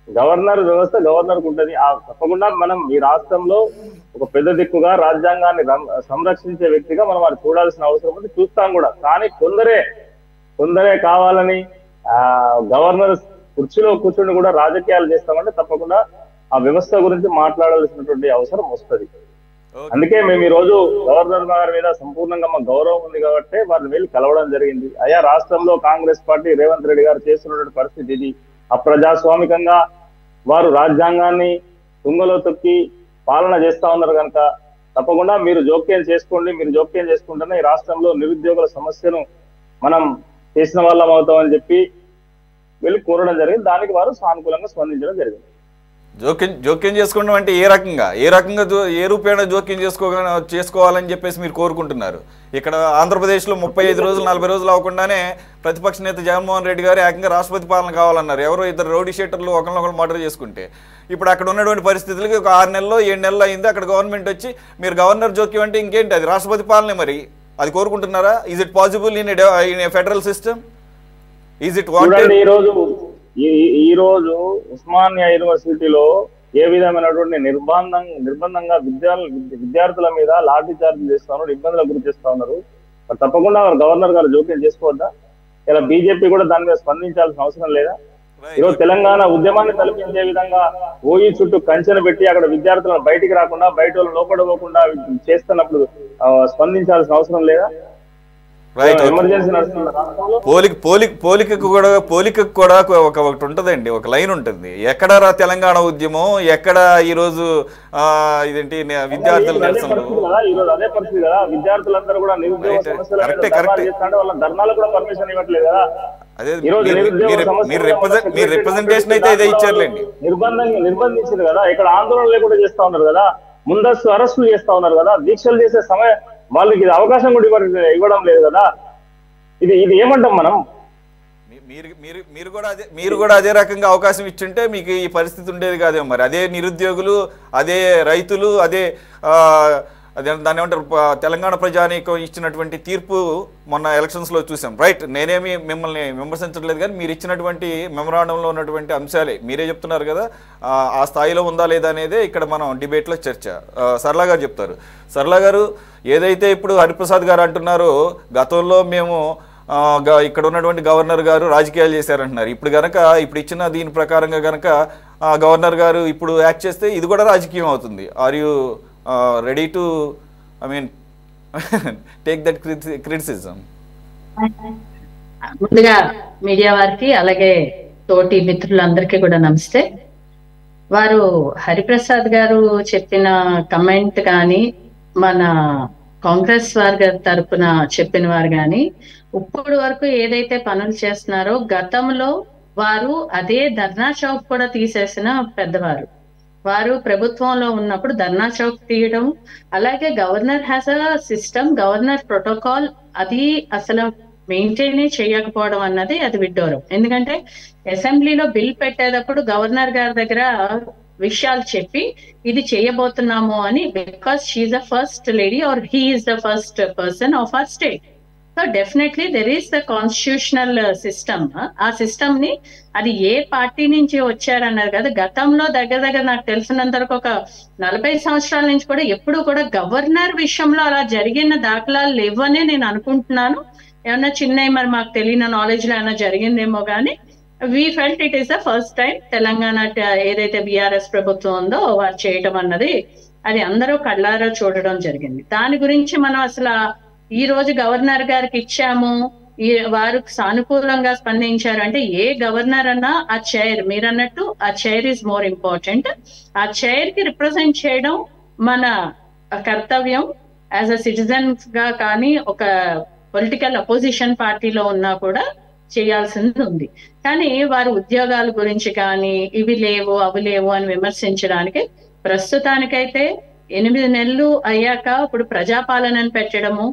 గవర్నర్ వ్యవస్థ గవర్నర్కు ఉంటుంది. తప్పకుండా మనం ఈ రాష్ట్రంలో ఒక పెద్ద దిక్కుగా రాజ్యాంగాన్ని సంరక్షించే వ్యక్తిగా మనం వారు చూడాల్సిన అవసరం ఉంది, చూస్తాం కూడా. కానీ కొందరే కావాలని గవర్నర్ కుర్చీలో కూర్చుని కూడా రాజకీయాలు చేస్తామంటే తప్పకుండా ఆ వ్యవస్థ గురించి మాట్లాడాల్సినటువంటి అవసరం వస్తుంది. అందుకే మేము ఈ రోజు గవర్నర్ గారి మీద సంపూర్ణంగా మా గౌరవం ఉంది కాబట్టి వారిని వెళ్ళి కలవడం జరిగింది. అయ్యా రాష్ట్రంలో కాంగ్రెస్ పార్టీ రేవంత్ రెడ్డి గారు చేస్తున్నటువంటి పరిస్థితి ఇది. అప్రజాస్వామికంగా వారు రాజ్యాంగాన్ని తుంగలో తొక్కి పాలన చేస్తా ఉన్నారు కనుక తప్పకుండా మీరు జోక్యం చేసుకోండి. మీరు జోక్యం చేసుకుంటేనే ఈ రాష్ట్రంలో నిరుద్యోగుల సమస్యను మనం చేసిన వాళ్ళం అవుతామని చెప్పి వెళ్ళి కోరడం జరిగింది. దానికి వారు సానుకూలంగా స్పందించడం జరిగింది. జోక్యం చేసుకోవడం అంటే ఏ రకంగా ఏ రూపేణ జోక్యం చేసుకోవాలని చెప్పేసి మీరు కోరుకుంటున్నారు? ఇక్కడ ఆంధ్రప్రదేశ్లో 35 రోజులు 40 రోజులు అవ్వకుండానే ప్రతిపక్ష నేత జగన్మోహన్ రెడ్డి గారు ఏకంగా రాష్ట్రపతి పాలన కావాలన్నారు. ఎవరో ఇద్దరు రౌడీ షీటర్లు ఒకరినొకరు మర్డర్ చేసుకుంటే. ఇప్పుడు అక్కడ ఉన్నటువంటి పరిస్థితులకి ఒక 6 నెలల్లో 7 నెలలు అయింది. అక్కడ గవర్నమెంట్ వచ్చి మీరు గవర్నర్ జోక్యం అంటే ఇంకేంటి? అది రాష్ట్రపతి పాలనే. మరి అది కోరుకుంటున్నారా? Is it possible in a federal system? Is it wanted? ఈ రోజు ఉస్మానియా యూనివర్సిటీలో ఏ విధమైనటువంటి నిర్బంధంగా విద్యార్థుల మీద లాఠీ చార్జ్ చేస్తా ఉన్నారు, ఇబ్బందులకు గురి చేస్తా ఉన్నారు. తప్పకుండా గవర్నర్ గారు జోక్యం చేసుకోవద్దా? ఇలా బీజేపీ కూడా దాని మీద స్పందించాల్సిన అవసరం లేదా? ఈరోజు తెలంగాణ ఉద్యమాన్ని తలపించే విధంగా ఓయి చుట్టూ కంచెను పెట్టి అక్కడ విద్యార్థులను బయటికి రాకుండా, బయట వాళ్ళు లోపడపోకుండా చేస్తున్నప్పుడు స్పందించాల్సిన అవసరం లేదా? పోలికకు కూడా ఒకటి ఉంటదండి, ఒక లైన్ ఉంటుంది. ఎక్కడ తెలంగాణ ఉద్యమం, ఎక్కడ ఈరోజు ఇదేంటి విద్యార్థుల నిరసనలు. అదే పరిస్థితి కదా, విద్యార్థులందరూ కూడా నిరుద్యోగ సమస్యలు వాళ్ళ ధర్నాలు కూడా పర్మిషన్ ఇవ్వట్లేదు కదా. మీరు రిప్రజెంటేషన్ అయితే ఇదే ఇచ్చారులేండి. నిర్బంధించారు కదా, ఇక్కడ ఆందోళన లేకుండా చేస్తా ఉన్నారు కదా, ముందస్తు అరెస్టులు చేస్తా ఉన్నారు కదా, దీక్షలు చేసే వాళ్ళకి ఇది అవకాశం కూడా ఇవ్వడం లేదు కదా. ఇది ఏమంటాం మనం? మీరు కూడా అదే రకంగా అవకాశం ఇచ్చుంటే మీకు ఈ పరిస్థితి ఉండేది కాదేమో. మరి అదే నిరుద్యోగులు, అదే రైతులు, అదే దాన్ని ఏమంటారు, తెలంగాణ ప్రజానీకం ఇచ్చినటువంటి తీర్పు మొన్న ఎలక్షన్స్లో చూసాం. రైట్, నేనేమి మిమ్మల్ని విమర్శించట్లేదు, కానీ మీరు ఇచ్చినటువంటి మెమరాండంలో ఉన్నటువంటి అంశాలే మీరే చెప్తున్నారు కదా, ఆ స్థాయిలో ఉందా లేదా అనేదే ఇక్కడ మనం డిబేట్లో చర్చ. సరళ గారు చెప్తారు. సరళ గారు, ఏదైతే ఇప్పుడు హరిప్రసాద్ గారు అంటున్నారో గతంలో మేము ఇక్కడ ఉన్నటువంటి గవర్నర్ గారు రాజకీయాలు చేశారంటున్నారు, ఇప్పుడు ఇచ్చిన దీని ప్రకారంగా కనుక గవర్నర్ గారు ఇప్పుడు యాక్ట్ చేస్తే ఇది కూడా రాజకీయం అవుతుంది. Are you ready to take that criticism? ముందుగా మీడియా వారికి అలాగే తోటి మిత్రులందరికీ కూడా నమస్తే. వారు హరిప్రసాద్ గారు చెప్పిన కమెంట్ కానీ, మన కాంగ్రెస్ వారి తరపున చెప్పిన వారు కానీ, ఇప్పుడు వరకు ఏదైతే పనులు చేస్తున్నారో గతంలో వారు అదే ధర్నా చౌక్ కూడా తీసేసిన పెద్దవారు. వారు ప్రభుత్వంలో ఉన్నప్పుడు ధర్నా చౌక్ తీయడం, అలాగే governor has a system, governor protocol, అది అసలు మెయింటైన్ చేయకపోవడం అన్నది అది విడ్డూరం. ఎందుకంటే అసెంబ్లీలో బిల్ పెట్టేటప్పుడు గవర్నర్ గారి దగ్గర విషయాలు చెప్పి ఇది చేయబోతున్నాము అని, because she the first lady or he is the first person of our state. So definitely there is the constitutional system. ఆ సిస్టమ్ ని అది ఏ పార్టీ నుంచి వచ్చారన్నారు కదా, గతంలో దగ్గర నాకు తెలిసినంత వరకు ఒక 40 సంవత్సరాల నుంచి కూడా ఎప్పుడు కూడా గవర్నర్ విషయంలో అలా జరిగిన దాఖలాలు లేవనే నేను అనుకుంటున్నాను. ఏమన్నా చిన్న మరి మాకు తెలియని నాలెడ్జ్ లో ఏమైనా జరిగిందేమో కానీ we felt it is the first time Telangana ఏదైతే బీఆర్ఎస్ ప్రభుత్వం ఉందో వారు చేయటం అన్నది అది అందరూ కళ్ళారా చూడడం జరిగింది. దాని గురించి మనం అసలు ఈ రోజు గవర్నర్ గారికి ఇచ్చాము, వారు సానుకూలంగా స్పందించారు అంటే, ఏ గవర్నర్ అన్నా ఆ చైర్, మీరు అన్నట్టు ఆ చైర్ ఈజ్ మోర్ ఇంపార్టెంట్. ఆ చైర్ కి రిప్రజెంట్ చేయడం మన కర్తవ్యం యాజ్ అ సిటిజన్స్ గా, కానీ ఒక పొలిటికల్ అపోజిషన్ పార్టీలో ఉన్నా కూడా చేయాల్సింది ఉంది. కానీ వారు ఉద్యోగాల గురించి కానీ ఇవి లేవు అవి లేవు అని విమర్శించడానికి ప్రస్తుతానికైతే 8 నెలలు అయ్యాక ఇప్పుడు ప్రజాపాలనని పెట్టడము,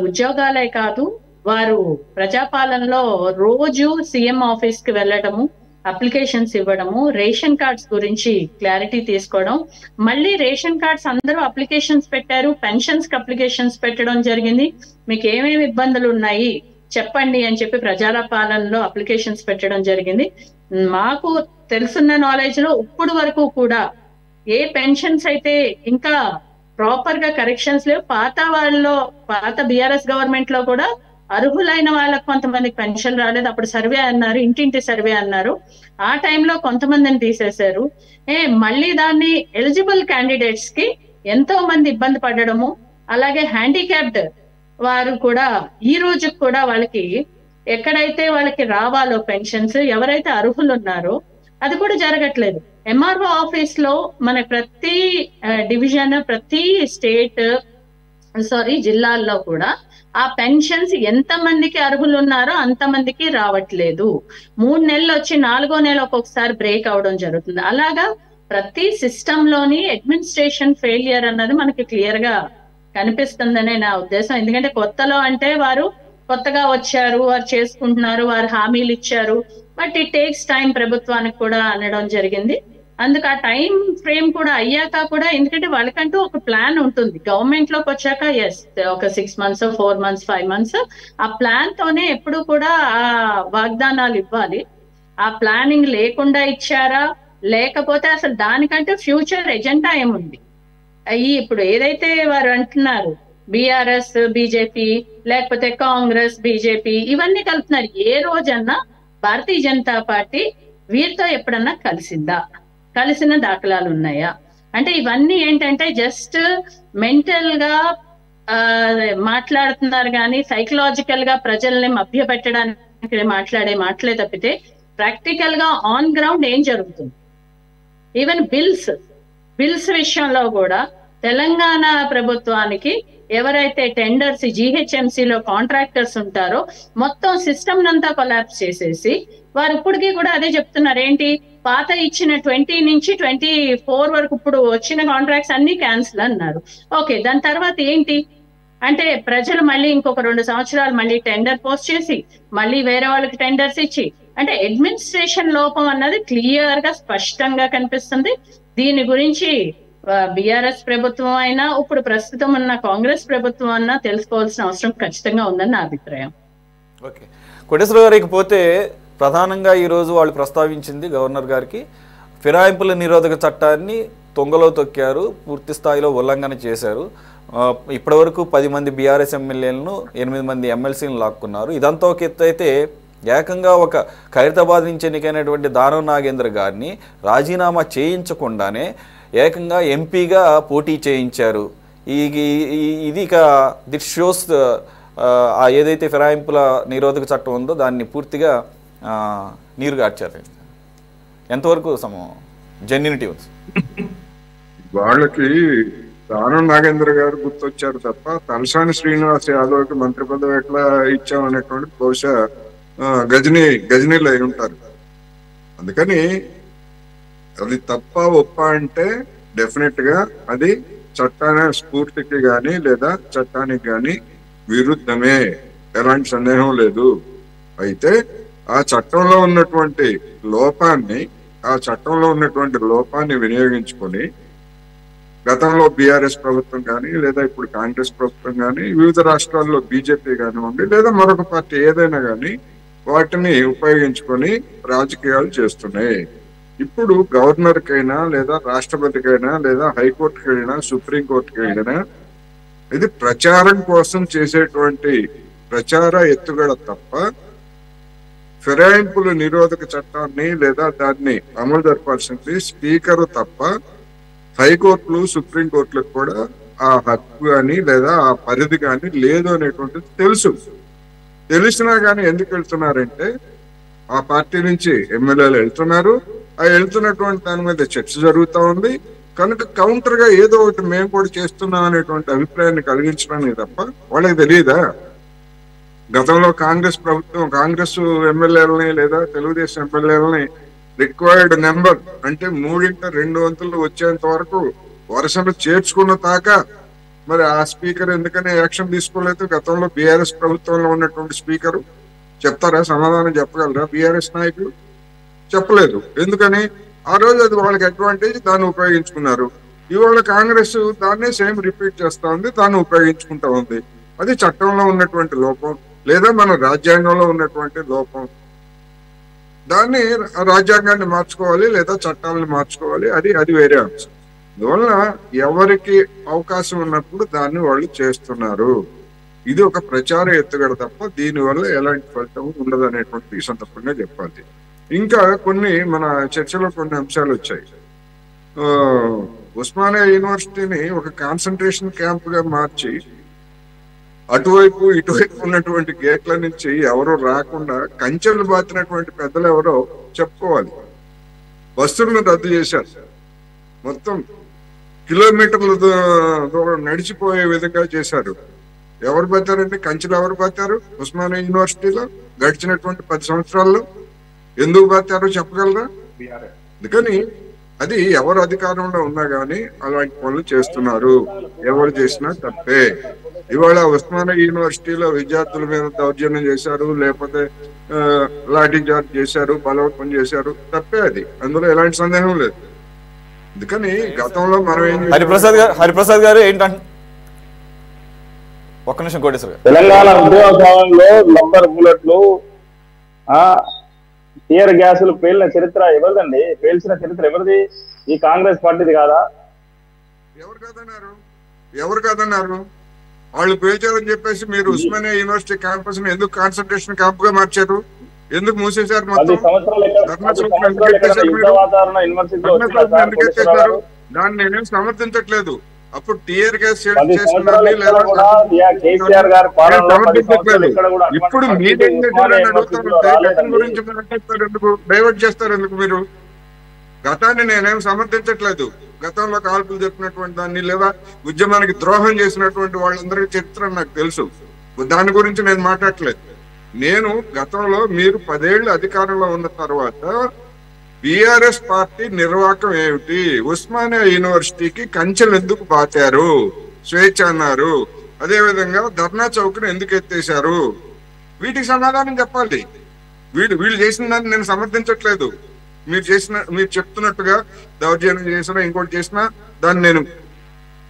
ఉద్యోగాలే కాదు, వారు ప్రజాపాలనలో రోజు సీఎం ఆఫీస్ కి వెళ్ళడము, అప్లికేషన్స్ ఇవ్వడము, రేషన్ కార్డ్స్ గురించి క్లారిటీ తీసుకోవడం, మళ్ళీ రేషన్ కార్డ్స్ అందరూ అప్లికేషన్స్ పెట్టారు, పెన్షన్స్ కి అప్లికేషన్స్ పెట్టడం జరిగింది, మీకు ఏమేమి ఇబ్బందులు ఉన్నాయి చెప్పండి అని చెప్పి ప్రజాపాలనలో అప్లికేషన్స్ పెట్టడం జరిగింది. మాకు తెలుసున్న నాలెడ్జ్ లో ఇప్పుడు వరకు కూడా ఏ పెన్షన్స్ అయితే ఇంకా ప్రాపర్ గా కరెక్షన్స్ లేవు. పాత బీఆర్ఎస్ గవర్నమెంట్ లో కూడా అర్హులైన వాళ్ళకి కొంతమందికి పెన్షన్ రాలేదు. అప్పుడు సర్వే అన్నారు, ఇంటింటి సర్వే అన్నారు, ఆ టైంలో కొంతమందిని తీసేశారు. మళ్ళీ దాన్ని ఎలిజిబుల్ క్యాండిడేట్స్ కి ఎంతో మంది ఇబ్బంది పడడము, అలాగే హ్యాండిక్యాప్డ్ వారు కూడా ఈ రోజు కూడా వాళ్ళకి ఎక్కడైతే వాళ్ళకి రావాలో పెన్షన్స్, ఎవరైతే అర్హులు ఉన్నారో అది కూడా జరగట్లేదు. ఎంఆర్ఓ ఆఫీస్ లో మన ప్రతి డివిజన్, ప్రతి జిల్లాల్లో కూడా ఆ పెన్షన్స్ ఎంత మందికి అర్హులు ఉన్నారో అంతమందికి రావట్లేదు. 3 నెలలు వచ్చి 4వ నెల ఒక్కొక్కసారి బ్రేక్ అవడం జరుగుతుంది. అలాగా ప్రతి సిస్టమ్ లోని అడ్మినిస్ట్రేషన్ ఫెయిలియర్ అన్నది మనకి క్లియర్ గా కనిపిస్తుందనే నా ఉద్దేశం. ఎందుకంటే కొత్తలో అంటే వారు కొత్తగా వచ్చారు, వారు చేసుకుంటున్నారు, వారు హామీలు ఇచ్చారు, బట్ ఇట్ టేక్స్ టైం ప్రభుత్వానికి కూడా అనడం జరిగింది. అందుకు ఆ టైం ఫ్రేమ్ కూడా అయ్యాక కూడా, ఎందుకంటే వాళ్ళకంటూ ఒక ప్లాన్ ఉంటుంది. గవర్నమెంట్ లోకి వచ్చాక ఒక 6 months 4 months 5 months ఆ ప్లాన్ తోనే ఎప్పుడు కూడా ఆ వాగ్దానాలు ఇవ్వాలి. ఆ ప్లానింగ్ లేకుండా ఇచ్చారా, లేకపోతే అసలు దానికంటే ఫ్యూచర్ ఎజెండా ఏముంది? ఇప్పుడు ఏదైతే వారు అంటున్నారు బీఆర్ఎస్ బీజేపీ లేకపోతే కాంగ్రెస్ బీజేపీ ఇవన్నీ కలుపుతున్నారు, ఏ రోజన్నా భారతీయ జనతా పార్టీ వీరితో ఎప్పుడన్నా కలిసిన దాఖలాలు ఉన్నాయా? అంటే ఇవన్నీ ఏంటంటే జస్ట్ మెంటల్ గా మాట్లాడుతున్నారు కానీ సైకలాజికల్ గా ప్రజల్ని మభ్య పెట్టడానికి మాట్లాడే మాటలే తప్పితే ప్రాక్టికల్ గా ఆన్ గ్రౌండ్ ఏం జరుగుతుంది? ఈవెన్ బిల్స్ విషయంలో కూడా తెలంగాణ ప్రభుత్వానికి ఎవరైతే టెండర్స్ జీహెచ్ఎంసీలో కాంట్రాక్టర్స్ ఉంటారో మొత్తం సిస్టమ్ నంతా కొలాప్స్ చేసేసి వారు ఇప్పటికీ కూడా అదే చెప్తున్నారు, ఏంటి పాత ఇచ్చిన 20 నుంచి 24 వరకు ఇప్పుడు వచ్చిన కాంట్రాక్ట్స్ అన్ని క్యాన్సిల్ అన్నారు. ఓకే, దాని తర్వాత ఏంటి అంటే ప్రజలు మళ్ళీ ఇంకొక 2 సంవత్సరాలు మళ్ళీ టెండర్ పోస్ట్ చేసి మళ్ళీ వేరే వాళ్ళకి టెండర్స్ ఇచ్చి, అంటే అడ్మినిస్ట్రేషన్ లోపం అన్నది క్లియర్ గా స్పష్టంగా కనిపిస్తుంది. దీని గురించి బీఆర్ఎస్ ప్రభుత్వం అయినా ఇప్పుడు ప్రస్తుతం ఉన్న కాంగ్రెస్ ప్రభుత్వం అన్నా తెలుసుకోవాల్సిన అవసరం ఖచ్చితంగా ఉందని నా అభిప్రాయం. ఓకే, కోటేశ్వర గారికి పోతే ప్రధానంగా ఈరోజు వాళ్ళు ప్రస్తావించింది గవర్నర్ గారికి ఫిరాయింపుల నిరోధక చట్టాన్ని తొంగలో తొక్కారు, పూర్తి స్థాయిలో ఉల్లంఘన చేశారు. ఇప్పటివరకు 10 మంది బీఆర్ఎస్ ఎమ్మెల్యేలను 8 మంది ఎమ్మెల్సీలను లాక్కున్నారు. ఇదంతా ఒక ఎత్తు అయితే ఏకంగా ఒక ఖైరతాబాద్ నుంచి ఎన్నికైనటువంటి దానం నాగేంద్ర గారిని రాజీనామా చేయించకుండానే ఏకంగా ఎంపీగా పోటీ చేయించారు. ఇది ఇక దిట్ షోస్ ఏదైతే ఫిరాయింపుల నిరోధక చట్టం ఉందో దాన్ని పూర్తిగా నీరు గార్చారు. ఎంతవరకు జెన్యూనిటీ ఉంది? వాళ్ళకి దానం నాగేంద్ర గారు గుర్తొచ్చారు తప్ప తలసాని శ్రీనివాస్ యాదవ్కి మంత్రి పదవి ఎట్లా ఇచ్చామనేటువంటి బహుశా గజనీలు అయి ఉంటారు. అందుకని అది తప్ప ఒప్ప అంటే డెఫినెట్ గా అది చట్టాన్ని స్ఫూర్తికి గాని లేదా చట్టానికి గాని విరుద్ధమే, ఎలాంటి సందేహం లేదు. అయితే ఆ చట్టంలో ఉన్నటువంటి లోపాన్ని వినియోగించుకొని గతంలో బీఆర్ఎస్ ప్రభుత్వం కానీ లేదా ఇప్పుడు కాంగ్రెస్ ప్రభుత్వం కానీ వివిధ రాష్ట్రాల్లో బీజేపీ కానివ్వండి లేదా మరొక పార్టీ ఏదైనా కానీ వాటిని ఉపయోగించుకొని రాజకీయాలు చేస్తున్నాయి. ఇప్పుడు గవర్నర్కైనా లేదా రాష్ట్రపతికైనా లేదా హైకోర్టుకి వెళ్ళినా సుప్రీంకోర్టుకి వెళ్ళినా ఇది ప్రచారం కోసం చేసేటువంటి ప్రచార ఎత్తుగడ తప్ప ఫిరాయింపుల నిరోధక చట్టాన్ని లేదా దాన్ని అమలు జరపాల్సింది స్పీకర్ తప్ప హైకోర్టులు సుప్రీంకోర్టులకు కూడా ఆ హక్కు కానీ లేదా ఆ పరిధి కానీ లేదు అనేటువంటిది తెలిసినా కానీ ఎందుకు వెళ్తున్నారంటే ఆ పార్టీ నుంచి ఎమ్మెల్యేలు వెళ్తున్నారు, ఆ వెళ్తున్నటువంటి దాని మీద చర్చ జరుగుతూ ఉంది కనుక కౌంటర్ గా ఏదో ఒకటి మేము కూడా చేస్తున్నాం అనేటువంటి అభిప్రాయాన్ని కలిగించడానికి తప్ప వాళ్ళకి తెలియదా? గతంలో కాంగ్రెస్ ప్రభుత్వం ఎమ్మెల్యేలని లేదా తెలుగుదేశం ఎమ్మెల్యేలని రిక్వైర్డ్ నెంబర్ అంటే 3/2 వచ్చేంత వరకు వరుసను చేర్చుకున్న తాక మరి ఆ స్పీకర్ ఎందుకని యాక్షన్ తీసుకోలేదు? గతంలో బీఆర్ఎస్ ప్రభుత్వంలో ఉన్నటువంటి స్పీకరు చెప్తారా? సమాధానం చెప్పగలరా? బీఆర్ఎస్ నాయకులు చెప్పలేదు. ఎందుకని? ఆ రోజు అది వాళ్ళకి అడ్వాంటేజ్, దాన్ని ఉపయోగించుకున్నారు. ఇవాళ కాంగ్రెస్ దాన్నే సేమ్ రిపీట్ చేస్తా ఉంది, దాన్ని ఉపయోగించుకుంటా ఉంది. అది చట్టంలో ఉన్నటువంటి లోపం లేదా మన రాజ్యాంగంలో ఉన్నటువంటి లోపం. దాన్ని రాజ్యాంగాన్ని మార్చుకోవాలి లేదా చట్టాలను మార్చుకోవాలి, అది వేరే అంశం. అందువలన ఎవరికి అవకాశం ఉన్నప్పుడు దాన్ని వాళ్ళు చేస్తున్నారు. ఇది ఒక ప్రచార ఎత్తుగడ తప్ప దీనివల్ల ఎలాంటి ఫలితం ఉండదు అనేటువంటి ఈ సందర్భంగా చెప్పాలి. ఇంకా కొన్ని మన చర్చలో కొన్ని అంశాలు వచ్చాయి. ఉస్మానియా యూనివర్సిటీని ఒక కాన్సన్ట్రేషన్ క్యాంప్ గా మార్చి అటువైపు ఇటువైపు ఉన్నటువంటి గేట్ల నుంచి ఎవరో రాకుండా కంచెలు బాతినటువంటి పెద్దలు ఎవరో చెప్పుకోవాలి. బస్సులను రద్దు చేశారు, మొత్తం కిలోమీటర్ల దూరం నడిచిపోయే విధంగా చేశారు. ఎవరు బాతారండి? కంచెలు ఎవరు బాతారు ఉస్మానియా యూనివర్సిటీలో గడిచినటువంటి 10 సంవత్సరాల్లో? ఎందుకు బాతారో చెప్పగలరా? అందుకని అది ఎవరు అధికారంలో ఉన్నా గానీ అలాంటి పనులు చేస్తున్నారు. ఎవరు చేసినా తప్పే. ఇవాళ ఉస్మానియా యూనివర్సిటీలో విద్యార్థుల మీద దౌర్జన్యం చేశారు, లేకపోతే లాఠీ చార్జ్ చేశారు, బలవంతం చేశారు, తప్పే అది. అందులో ఎలాంటి సందేహం లేదు. అందుకని గతంలో మనం ఏం హరిప్రసాద్ గారు ఏంటంటే ఒక్క నిమిషం కోటేశ్వర గారు, తెలంగాణ ఉద్యోగ కాలంలో నంబర్ బుల్లెట్లు టీయర్ గ్యాసులు పేలిన చరిత్ర ఎవరిదండి? పేల్చిన చరిత్ర ఎవరిది? ఈ కాంగ్రెస్ పార్టీది కాదా? ఎవరు కాదన్నారు? వాళ్ళు పేల్చారని చెప్పేసి మీరు ఉస్మానియా యూనివర్సిటీ క్యాంపస్ ని ఎందుకు కాన్సన్ట్రేషన్ క్యాంప్ గా మార్చారు? ఎందుకు మూసేశారు? దాన్ని నేనేం సమర్థించట్లేదు. అప్పుడు టీఆర్ గ్యాస్ సమర్థించట్లేదు. ఇప్పుడు మీరేం అడుగుతారంటే గతం గురించి ఎందుకు డైవర్ట్ చేస్తారు? ఎందుకు మీరు? గతాన్ని నేనేం సమర్థించట్లేదు. గతంలో కాల్పులు చెప్పినటువంటి దాన్ని లేదా ఉద్యమానికి ద్రోహం చేసినటువంటి వాళ్ళందరికీ చరిత్ర నాకు తెలుసు. దాని గురించి నేను మాట్లాడట్లేదు. నేను గతంలో మీరు 10 ఏళ్ళు అధికారంలో ఉన్న తర్వాత బీఆర్ఎస్ పార్టీ నిర్వాహకం ఏమిటి? ఉస్మానియా యూనివర్సిటీకి కంచెలు ఎందుకు బాతారు? స్వేచ్ఛ అన్నారు. అదేవిధంగా ధర్నా చౌక్ని ఎందుకు ఎత్తేశారు, వీటికి సమాధానం చెప్పాలి. వీళ్ళు చేసిన దాన్ని నేను సమర్థించట్లేదు. మీరు చెప్తున్నట్టుగా దౌర్జన్యం చేసినా ఇంకోటి చేసినా దాన్ని నేను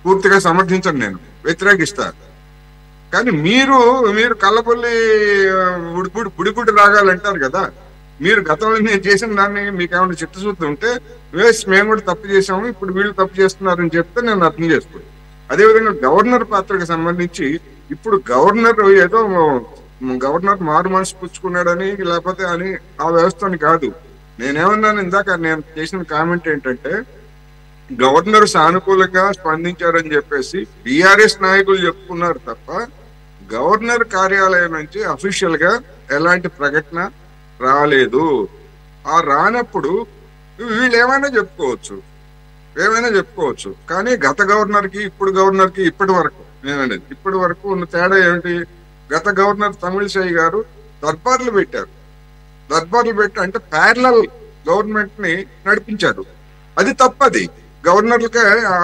పూర్తిగా సమర్థించను, నేను వ్యతిరేకిస్తా. కానీ మీరు కళ్ళపల్లి బుడిబుడి రాగాలంటారు కదా. మీరు గతంలో నేను చేసిన దాన్ని మీకు ఏమైనా చిత్తశుద్ధి ఉంటే మేము కూడా తప్పు చేసాము, ఇప్పుడు వీళ్ళు తప్పు చేస్తున్నారని చెప్తే నేను అర్థం చేసుకుంటాను. అదేవిధంగా గవర్నర్ పాత్రకు సంబంధించి ఇప్పుడు గవర్నర్ మారు మనసు పుచ్చుకున్నాడని లేకపోతే అని ఆ వ్యవస్థని కాదు. నేనేమన్నాను ఇందాక, నేను చేసిన కామెంట్ ఏంటంటే గవర్నర్ సానుకూలంగా స్పందించారని చెప్పేసి బీఆర్ఎస్ నాయకులు చెప్పుకున్నారు తప్ప గవర్నర్ కార్యాలయం నుంచి అఫీషియల్ గా ఎలాంటి ప్రకటన రాలేదు. ఆ రానప్పుడు వీళ్ళు ఏమైనా చెప్పుకోవచ్చు. కానీ గత గవర్నర్ కి ఇప్పుడు గవర్నర్ కి ఇప్పటి వరకు ఉన్న తేడా ఏమిటి? గత గవర్నర్ తమిళిసై గారు దర్బార్లు పెట్టి అంటే ప్యారలల్ గవర్నమెంట్ ని నడిపించారు. అది తప్పది. గవర్నర్లకే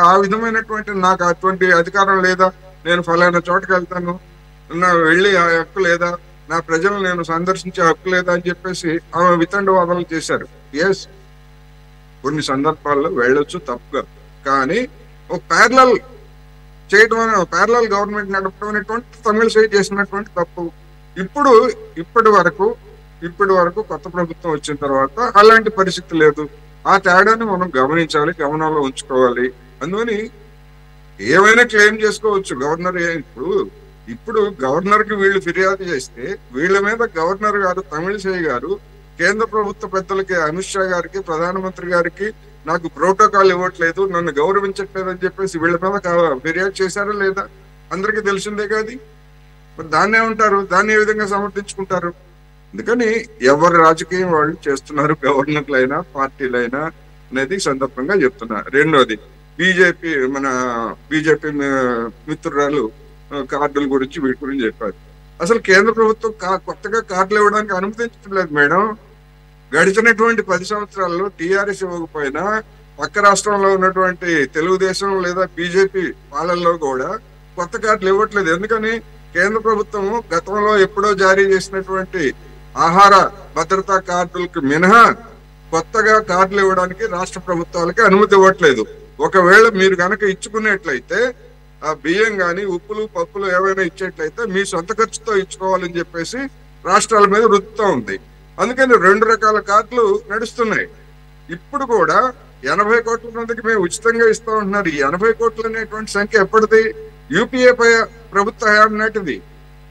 ఆ విధమైనటువంటి నాకు అటువంటి అధికారం లేదా, నేను ఫలానా చోటుకు వెళ్తాను, నా వెళ్ళి ఆ హక్కు లేదా, నా ప్రజలను నేను సందర్శించే హక్కు లేదా అని చెప్పేసి ఆమె వితండవాదాలు చేశారు. ఎస్, కొన్ని సందర్భాల్లో వెళ్ళొచ్చు తప్పుగా. కానీ ఒక ప్యారలల్ గవర్నమెంట్ నడపడం అనేటువంటి తమిళిసై చేసినటువంటి తప్పు. ఇప్పటి వరకు కొత్త ప్రభుత్వం వచ్చిన తర్వాత అలాంటి పరిస్థితి లేదు. ఆ తేడాన్ని మనం గమనించాలి, గమనంలో ఉంచుకోవాలి. అందుకని ఏమైనా క్లెయిమ్ చేసుకోవచ్చు గవర్నర్. ఇప్పుడు గవర్నర్ కి వీళ్ళు ఫిర్యాదు చేస్తే వీళ్ళ మీద గవర్నర్ గారు తమిళిసై గారు కేంద్ర ప్రభుత్వ పెద్దలకి, అమిత్ షా గారికి, ప్రధానమంత్రి గారికి నాకు ప్రోటోకాల్ ఇవ్వట్లేదు, నన్ను గౌరవించట్లేదు అని చెప్పేసి వీళ్ళ మీద ఫిర్యాదు చేశారా లేదా అందరికీ తెలిసిందే కాదు. మరి దాన్ని ఏమంటారు? దాన్ని ఏ విధంగా సమర్థించుకుంటారు? అందుకని ఎవరి రాజకీయం వాళ్ళు చేస్తున్నారు, గవర్నర్లైనా పార్టీలైనా అనేది సందర్భంగా చెప్తున్నా. రెండోది మన బీజేపీ మిత్రురాలు కార్డుల గురించి వీటి గురించి చెప్పారు. అసలు కేంద్ర ప్రభుత్వం కొత్తగా కార్డులు ఇవ్వడానికి అనుమతించట్లేదు మేడం. గడిచినటువంటి 10 సంవత్సరాల్లో టీఆర్ఎస్ ఇవ్వకపోయినా పక్క రాష్ట్రంలో ఉన్నటువంటి తెలుగుదేశం లేదా బీజేపీ పాలనలో కూడా కొత్త కార్డులు ఇవ్వట్లేదు. ఎందుకని? కేంద్ర ప్రభుత్వము గతంలో ఎప్పుడో జారీ చేసినటువంటి ఆహార భద్రతా కార్డులకు మినహా కొత్తగా కార్డులు ఇవ్వడానికి రాష్ట్ర ప్రభుత్వాలకి అనుమతి ఇవ్వట్లేదు. ఒకవేళ మీరు కనుక ఇచ్చుకునేట్లయితే ఆ బియ్యం గాని ఉప్పులు పప్పులు ఏవైనా ఇచ్చేట్లయితే మీ సొంత ఖర్చుతో ఇచ్చుకోవాలని చెప్పేసి రాష్ట్రాల మీద రుద్దుతూ ఉంది. అందుకని 2 రకాల కార్డులు నడుస్తున్నాయి. ఇప్పుడు కూడా 80 కోట్ల మందికి మేము ఉచితంగా ఇస్తా ఉంటున్నారు. ఈ 80 కోట్లు అనేటువంటి సంఖ్య ఎప్పటిది? యూపీఏ ప్రభుత్వ హయాం నాటిది.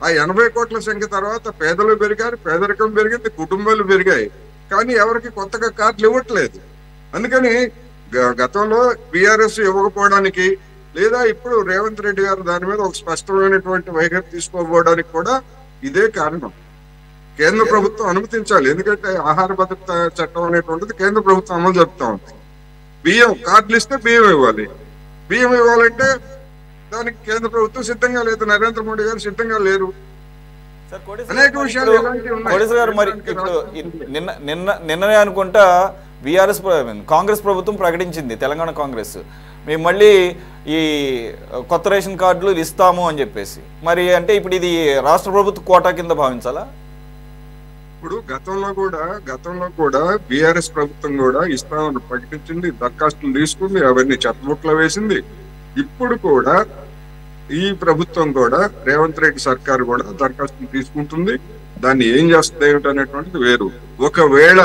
ఆ 80 కోట్ల సంఖ్య తర్వాత పేదలు పెరిగారు, పేదరికం పెరిగింది, కుటుంబాలు పెరిగాయి. కానీ ఎవరికి కొత్తగా కార్డులు ఇవ్వట్లేదు. అందుకని గతంలో బీఆర్ఎస్ ఇవ్వకపోవడానికి లేదా ఇప్పుడు రేవంత్ రెడ్డి గారు దాని మీద ఒక స్పష్టమైనటువంటి వైఖరి తీసుకోకపోవడానికి కూడా ఇదే కారణం. కేంద్ర ప్రభుత్వం అనుమతించాలి. ఎందుకంటే ఆహార భద్రత చట్టం అనేటువంటిది కేంద్ర ప్రభుత్వం అమలు జరుపుతా ఉంది. బియ్యం కార్డులు ఇస్తే బియ్యం ఇవ్వాలి. బియ్యం ఇవ్వాలంటే దానికి కేంద్ర ప్రభుత్వం సిద్ధంగా లేదు, నరేంద్ర మోడీ గారు సిద్ధంగా లేరు. అనేక విషయాలు మరి ఇప్పుడు నిన్ననే అనుకుంటా బీఆర్ఎస్ కాంగ్రెస్ ప్రభుత్వం ప్రకటించింది, తెలంగాణ కాంగ్రెస్, మేము మళ్ళీ ఈ కొత్త రేషన్ కార్డులు ఇస్తాము అని చెప్పేసి. మరి అంటే ఇప్పుడు ఇది రాష్ట్ర ప్రభుత్వ కోటా కింద భావించాలా? ఇప్పుడు గతంలో కూడా బీఆర్ఎస్ ప్రభుత్వం కూడా ఇస్తామని ప్రకటించింది, దరఖాస్తులు తీసుకుంది, అవన్నీ చెత్తబుట్టలో వేసింది. ఇప్పుడు కూడా ఈ ప్రభుత్వం కూడా రేవంత్ రెడ్డి సర్కారు కూడా దరఖాస్తులు తీసుకుంటుంది. దాన్ని ఏం చేస్తుంది ఏమిటనేటువంటిది వేరు. ఒకవేళ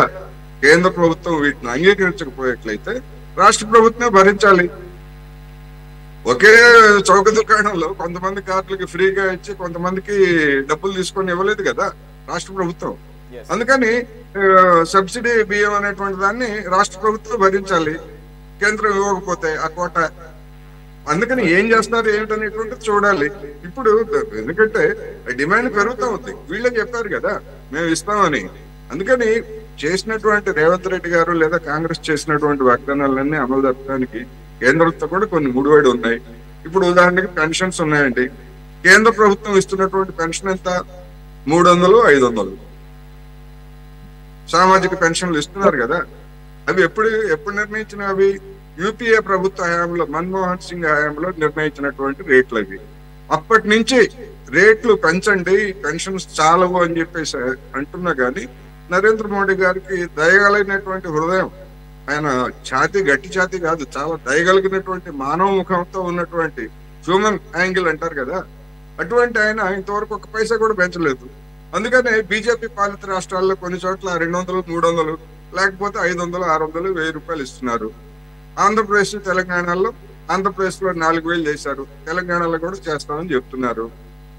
కేంద్ర ప్రభుత్వం వీటిని అంగీకరించకపోయేట్లయితే రాష్ట్ర ప్రభుత్వమే భరించాలి. ఒకే చౌక దుకాణంలో కొంతమంది కార్డులకి ఫ్రీగా ఇచ్చి కొంతమందికి డబ్బులు తీసుకొని ఇవ్వలేదు కదా రాష్ట్ర ప్రభుత్వం. అందుకని సబ్సిడీ బియ్యం అనేటువంటి దాన్ని రాష్ట్ర ప్రభుత్వం భరించాలి, కేంద్రం ఇవ్వకపోతే ఆ కోట. అందుకని ఏం చేస్తున్నారు ఏమిటనేటువంటిది చూడాలి. ఇప్పుడు ఎందుకంటే డిమాండ్ పెరుగుతూ ఉంది. వీళ్ళే చెప్పారు కదా మేము ఇస్తామని. అందుకని చేసినటువంటి రేవంత్ రెడ్డి గారు లేదా కాంగ్రెస్ చేసినటువంటి వాగ్దానాలన్నీ అమలు జరపడానికి కేంద్రంతో కూడా కొన్ని ముడివడి ఉన్నాయి. ఇప్పుడు ఉదాహరణకి పెన్షన్స్ ఉన్నాయండి. కేంద్ర ప్రభుత్వం ఇస్తున్నటువంటి పెన్షన్ ఎంత? 300, 500 సామాజిక పెన్షన్లు ఇస్తున్నారు కదా. అవి ఎప్పుడు నిర్ణయించినవి? యూపీఏ ప్రభుత్వ హయాంలో, మన్మోహన్ సింగ్ హయాంలో నిర్ణయించినటువంటి రేట్లు అవి. అప్పటి నుంచి రేట్లు పెంచండి, పెన్షన్స్ చాలవు అని చెప్పేసి అంటున్నా కానీ నరేంద్ర మోడీ గారికి దయగలిగినటువంటి హృదయం, ఆయన ఛాతీ గట్టి ఛాతీ కాదు, చాలా దయగలిగినటువంటి మానవ ముఖంతో ఉన్నటువంటి హ్యూమన్ యాంగిల్ అంటారు కదా, అటువంటి ఆయన ఇంతవరకు ఒక పైసా కూడా పెంచలేదు. అందుకనే బీజేపీ పాలిత రాష్ట్రాల్లో కొన్ని చోట్ల 200, 300 లేకపోతే 500, 600, 1000 రూపాయలు ఇస్తున్నారు. ఆంధ్రప్రదేశ్, తెలంగాణలో ఆంధ్రప్రదేశ్ లో 4000 చేశారు, తెలంగాణలో కూడా చేస్తామని చెప్తున్నారు.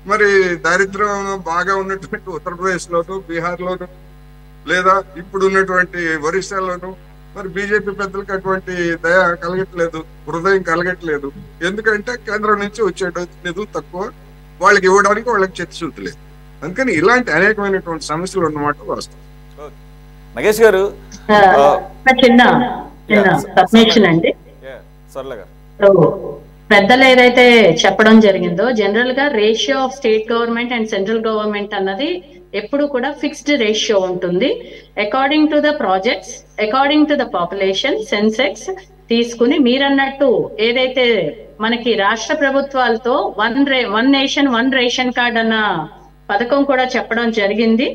మరి దారిద్ర్యం బాగా ఉన్నటువంటి ఉత్తరప్రదేశ్ లోను, బీహార్ లోను, లేదా ఇప్పుడు ఉన్నటువంటి ఒరిస్సాలోను మరి బీజేపీ పెద్దలకు అటువంటి దయ కలగట్లేదు, హృదయం కలగట్లేదు. ఎందుకంటే కేంద్రం నుంచి వచ్చే నిధులు తక్కువ, వాళ్ళకి ఇవ్వడానికి వాళ్ళకి చిత్తశుద్ధి లేదు. అందుకని ఇలాంటి అనేకమైనటువంటి సమస్యలు ఉన్నమాట వాస్తవం. నగేష్ గారు చిన్న సబ్మిషన్ అండి. పెద్దలు ఏదైతే చెప్పడం జరిగిందో, జనరల్ గా ratio of state government and central government అన్నది ఎప్పుడు కూడా ఫిక్స్డ్ రేషియో ఉంటుంది. According to the projects, according to the population census తీసుకుని మీరన్నట్టు ఏదైతే మనకి రాష్ట్ర ప్రభుత్వాలతో one nation one ration card అన్న పథకం కూడా చెప్పడం జరిగింది.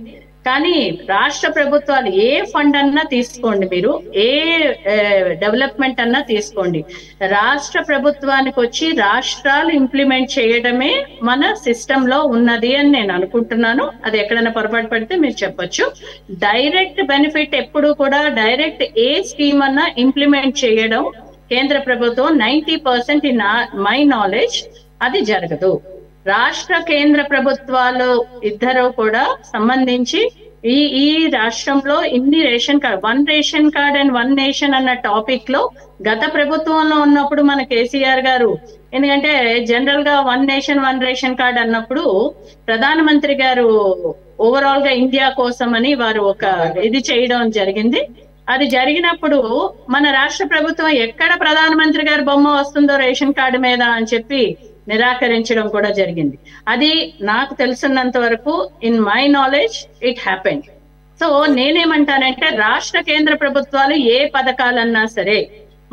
కానీ రాష్ట్ర ప్రభుత్వాలు ఏ ఫండ్ అన్నా తీసుకోండి, మీరు ఏ డెవలప్మెంట్ అన్నా తీసుకోండి, రాష్ట్ర ప్రభుత్వానికి వచ్చి రాష్ట్రాలు ఇంప్లిమెంట్ చేయడమే మన సిస్టమ్ లో ఉన్నది అని నేను అనుకుంటున్నాను. అది ఎక్కడైనా పొరపాటు పడితే మీరు చెప్పొచ్చు. డైరెక్ట్ బెనిఫిట్ ఎప్పుడు కూడా డైరెక్ట్ ఏ స్కీమ్ అన్నా ఇంప్లిమెంట్ చేయడం కేంద్ర ప్రభుత్వం 90% ఇన్ మై నాలెడ్జ్ అది జరగదు. రాష్ట్ర కేంద్ర ప్రభుత్వాలు ఇద్దరు కూడా సంబంధించి ఈ రాష్ట్రంలో ఇన్ని ration card, one ration card and one nation అన్న టాపిక్ లో గత ప్రభుత్వంలో ఉన్నప్పుడు మన కేసీఆర్ గారు, ఎందుకంటే జనరల్ గా one nation one ration card అన్నప్పుడు ప్రధానమంత్రి గారు ఓవరాల్ గా ఇండియా కోసం అని వారు ఒక ఇది చేయడం జరిగింది. అది జరిగినప్పుడు మన రాష్ట్ర ప్రభుత్వం ఎక్కడ ప్రధానమంత్రి గారి బొమ్మ వస్తుందో రేషన్ కార్డు మీద అని చెప్పి నిరాకరించడం కూడా జరిగింది. అది నాకు తెలుసున్నంత వరకు in my knowledge it happened. So నేనేమంటానంటే రాష్ట్ర కేంద్ర ప్రభుత్వాలు ఏ పథకాలన్నా సరే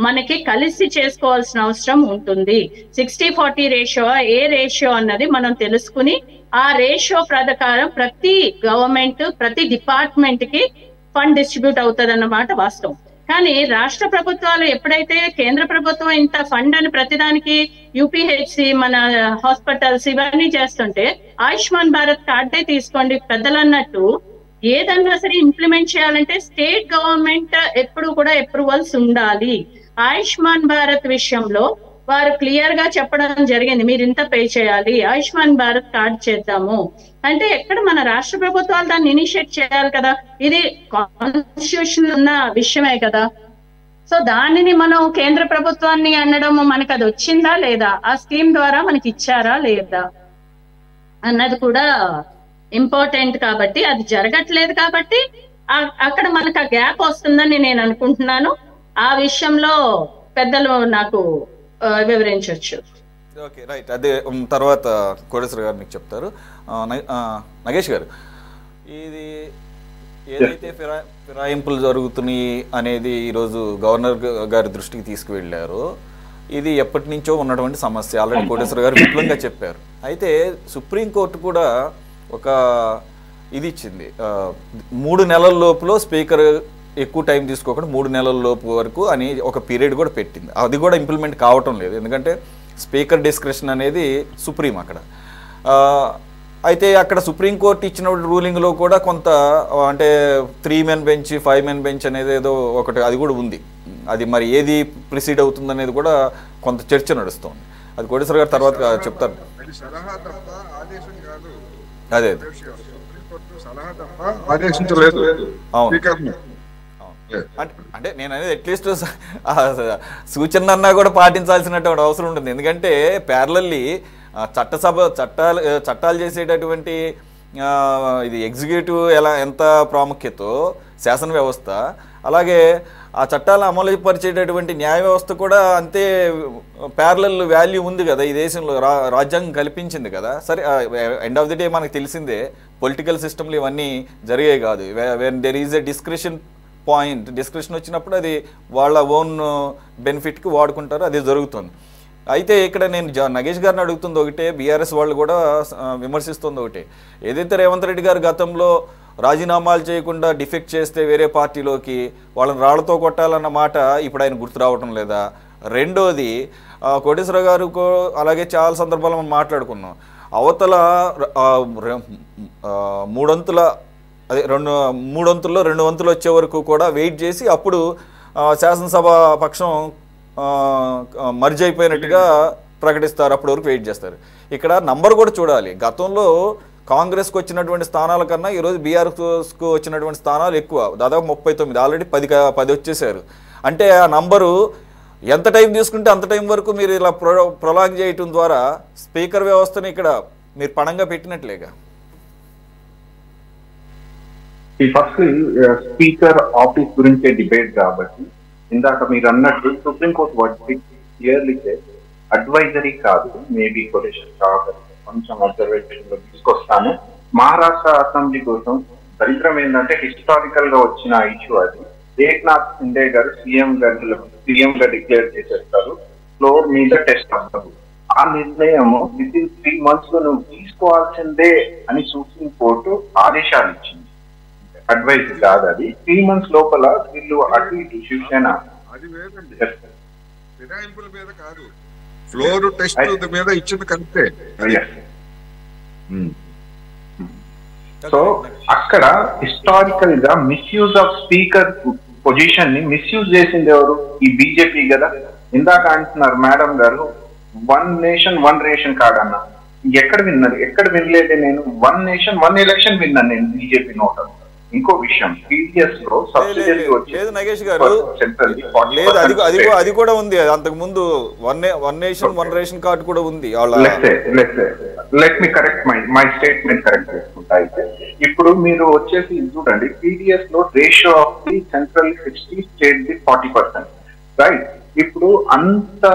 మనకి కలిసి చేసుకోవాల్సిన అవసరం ఉంటుంది. 60-40 రేషియో ఏ రేషియో అన్నది మనం తెలుసుకుని ఆ రేషియో ప్రకారం ప్రతి గవర్నమెంట్ ప్రతి డిపార్ట్మెంట్ కి ఫండ్ డిస్ట్రిబ్యూట్ అవుతుంది అన్నమాట వాస్తవం. కానీ రాష్ట్ర ప్రభుత్వాలు ఎప్పుడైతే కేంద్ర ప్రభుత్వం ఇంత ఫండ్ అని ప్రతిదానికి యూపీహెచ్సి మన హాస్పిటల్స్ ఇవన్నీ చేస్తుంటే ఆయుష్మాన్ భారత్ కార్డే తీసుకోండి, పెద్దలు అన్నట్టు ఏదన్నా సరే ఇంప్లిమెంట్ చేయాలంటే స్టేట్ గవర్నమెంట్ ఎప్పుడు కూడా అప్రూవల్స్ ఉండాలి. ఆయుష్మాన్ భారత్ విషయంలో వారు క్లియర్ గా చెప్పడం జరిగింది, మీరు ఇంత పే చేయాలి, ఆయుష్మాన్ భారత్ కార్డ్ చేద్దాము అంటే ఎక్కడ మన రాష్ట్ర ప్రభుత్వాలు దాన్ని ఇనిషియేట్ చేయాలి కదా. ఇది కాన్స్టిట్యూషన్ ఉన్న విషయమే కదా. సో దానిని మనం కేంద్ర ప్రభుత్వాన్ని అనడం మనకు అది వచ్చిందా లేదా, ఆ స్కీమ్ ద్వారా మనకి ఇచ్చారా లేదా అన్నది కూడా ఇంపార్టెంట్. కాబట్టి అది జరగట్లేదు కాబట్టి అక్కడ మనకు ఆ గ్యాప్ వస్తుందని నేను అనుకుంటున్నాను. ఆ విషయంలో పెద్దలు నాకు వివరించవచ్చు. Okay, right. అదే తర్వాత కోటేశ్వర గారు మీకు చెప్తారు. నగేష్ గారు, ఇది ఏదైతే ఫిరాయింపులు జరుగుతున్నాయి అనేది ఈరోజు గవర్నర్ గారి దృష్టికి తీసుకువెళ్ళారో ఇది ఎప్పటి నుంచో ఉన్నటువంటి సమస్య. ఆల్రెడీ కోటేశ్వర గారు విపులంగా చెప్పారు. అయితే సుప్రీంకోర్టు కూడా ఒక ఇది ఇచ్చింది, 3 నెలల లోపులో స్పీకర్ ఎక్కువ టైం తీసుకోకుండా 3 నెలల లోపు వరకు అని ఒక పీరియడ్ కూడా పెట్టింది. అది కూడా ఇంప్లిమెంట్ కావటం లేదు, ఎందుకంటే స్పీకర్ డిస్క్రిషన్ అనేది సుప్రీం అక్కడ. అయితే అక్కడ సుప్రీంకోర్టు ఇచ్చిన రూలింగ్లో కూడా కొంత అంటే 3 మెన్ బెంచ్ 5 మెన్ బెంచ్ అనేది ఏదో ఒకటి అది కూడా ఉంది. అది మరి ఏది ప్రిసీడ్ అవుతుంది అనేది కూడా కొంత చర్చ నడుస్తుంది. అది కోటేశ్వర గారు తర్వాత చెప్తారు. అదే అంటే నేను అనేది అట్లీస్ట్ సూచన అన్నా కూడా పాటించాల్సినటువంటి అవసరం ఉంటుంది. ఎందుకంటే ప్యారలల్లీ చట్టాలు చేసేటటువంటి ఇది ఎగ్జిక్యూటివ్ ఎంత ప్రాముఖ్యతో శాసన వ్యవస్థ, అలాగే ఆ చట్టాలను అమలు పరిచేటటువంటి న్యాయ వ్యవస్థ కూడా అంతే ప్యారలల్ వాల్యూ ఉంది కదా ఈ దేశంలో. రాజ్యాంగం కల్పించింది కదా. సరే, ఎండ్ ఆఫ్ ది డే మనకు తెలిసిందే పొలిటికల్ సిస్టమ్లు ఇవన్నీ జరిగాయి కాదు. When there is a discretion వచ్చినప్పుడు అది వాళ్ళ ఓన్ బెనిఫిట్కి వాడుకుంటారు, అది జరుగుతుంది. అయితే ఇక్కడ నేను నగేష్ గారిని అడుగుతుంది ఒకటే, బీఆర్ఎస్ వాళ్ళు కూడా విమర్శిస్తుంది ఒకటే. ఏదైతే రేవంత్ రెడ్డి గారు గతంలో రాజీనామాలు చేయకుండా డిఫెక్ట్ చేస్తే వేరే పార్టీలోకి వాళ్ళని రాళ్లతో కొట్టాలన్న మాట ఇప్పుడు ఆయన గుర్తు రావటం లేదా? రెండోది, కోటేశ్వర గారు అలాగే చాలా సందర్భాల్లో మనం మాట్లాడుకున్నాం, అవతల మూడొంతుల్లో 2 వంతులు వచ్చే వరకు కూడా వెయిట్ చేసి అప్పుడు శాసనసభ పక్షం మర్జ్ అయిపోయినట్టుగా ప్రకటిస్తారు, అప్పటి వరకు వెయిట్ చేస్తారు. ఇక్కడ నంబర్ కూడా చూడాలి. గతంలో కాంగ్రెస్కి వచ్చినటువంటి స్థానాల కన్నా ఈరోజు బీఆర్ఎస్కు వచ్చినటువంటి స్థానాలు ఎక్కువ, దాదాపు 39, ఆల్రెడీ 10 వచ్చేసారు. అంటే ఆ నంబరు ఎంత టైం తీసుకుంటే అంత టైం వరకు మీరు ఇలా ప్రొలాంగ్ చేయటం ద్వారా స్పీకర్ వ్యవస్థని ఇక్కడ మీరు పణంగా పెట్టినట్లేగా. ఫస్ట్ స్పీకర్ ఆఫీస్ గురించే డిబేట్ కాబట్టి ఇందాక మీరు అన్నట్టు సుప్రీంకోర్టు వాటి క్లియర్లీ అడ్వైజరీ కాదు, మేబీ కొటేషన్ కొంచెం అబ్జర్వేషన్ లో తీసుకొస్తాను. మహారాష్ట్ర అసెంబ్లీ కోసం దరిద్రం ఏంటంటే హిస్టారికల్ గా వచ్చిన ఇష్యూ అది. ఏక్నాథ్ షిండే గారు సీఎం గా డిక్లేర్ చేసేస్తారు, ఫ్లోర్ మీద టెస్ట్ అవుతారు. ఆ నిర్ణయం విత్ ఇన్ 3 months లో నువ్వు తీసుకోవాల్సిందే అని సుప్రీంకోర్టు ఆదేశాలు ఇచ్చింది. అడ్వైజ్ కాదు అది. 3 months లోపల వీళ్ళు అటు ఇటు శివసేన అది వేరండి, ఫిరాయింపుల మీద కాదు, ఫ్లోర్ టెస్ట్ మీద ఇచ్చింది కరెక్టే. సో అక్కడ హిస్టారికల్ గా మిస్యూజ్ ఆఫ్ స్పీకర్ పొజిషన్ ని మిస్యూజ్ చేసింది ఎవరు? ఈ బీజేపీ కదా. ఇందాక అంటున్నారు మేడం గారు 1 nation 1 ration కార్డ్ అన్న. ఎక్కడ విన్నారు? ఎక్కడ వినలేదే నేను. 1 nation 1 election విన్నాను నేను బీజేపీ నోట్. ఇంకో విషయం, పీడిఎస్ లో సబ్సిడీ లేదు నగేష్ గారు, లేదు అది కూడా ఉంది. అంతకు ముందు 1 nation 1 ration కార్డ్ కూడా ఉంది. Let me correct my statement correct చేసుకుంటా. అయితే ఇప్పుడు మీరు వచ్చేసి చూడండి, పీడిఎస్ లో ratio of the central 60, state the 40%, right? ఇప్పుడు అంత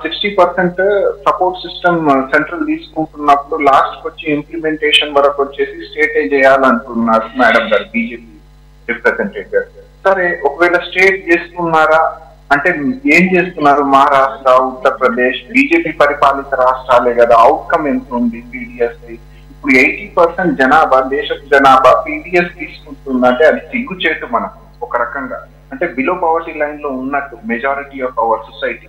60% సపోర్ట్ సిస్టమ్ సెంట్రల్ తీసుకుంటున్నప్పుడు లాస్ట్ వచ్చి ఇంప్లిమెంటేషన్ వరకు వచ్చేసి స్టేటే చేయాలంటున్నారు మేడం గారు, బీజేపీ రిప్రజెంటేటివ్. సరే, ఒకవేళ స్టేట్ చేస్తున్నారా అంటే ఏం చేస్తున్నారు? మహారాష్ట్ర, ఉత్తరప్రదేశ్ బీజేపీ పరిపాలిత రాష్ట్రాలే కదా. అవుట్కమ్ ఎంత ఉంది పీడిఎస్? ఇప్పుడు 80% జనాభా, దేశ జనాభా పీడిఎస్ తీసుకుంటుందంటే అది సిగ్గుచేటు మనం ఒక రకంగా. అంటే బిలో పవర్టీ లైన్ లో ఉన్నట్టు మెజారిటీ ఆఫ్ అవర్ సొసైటీ.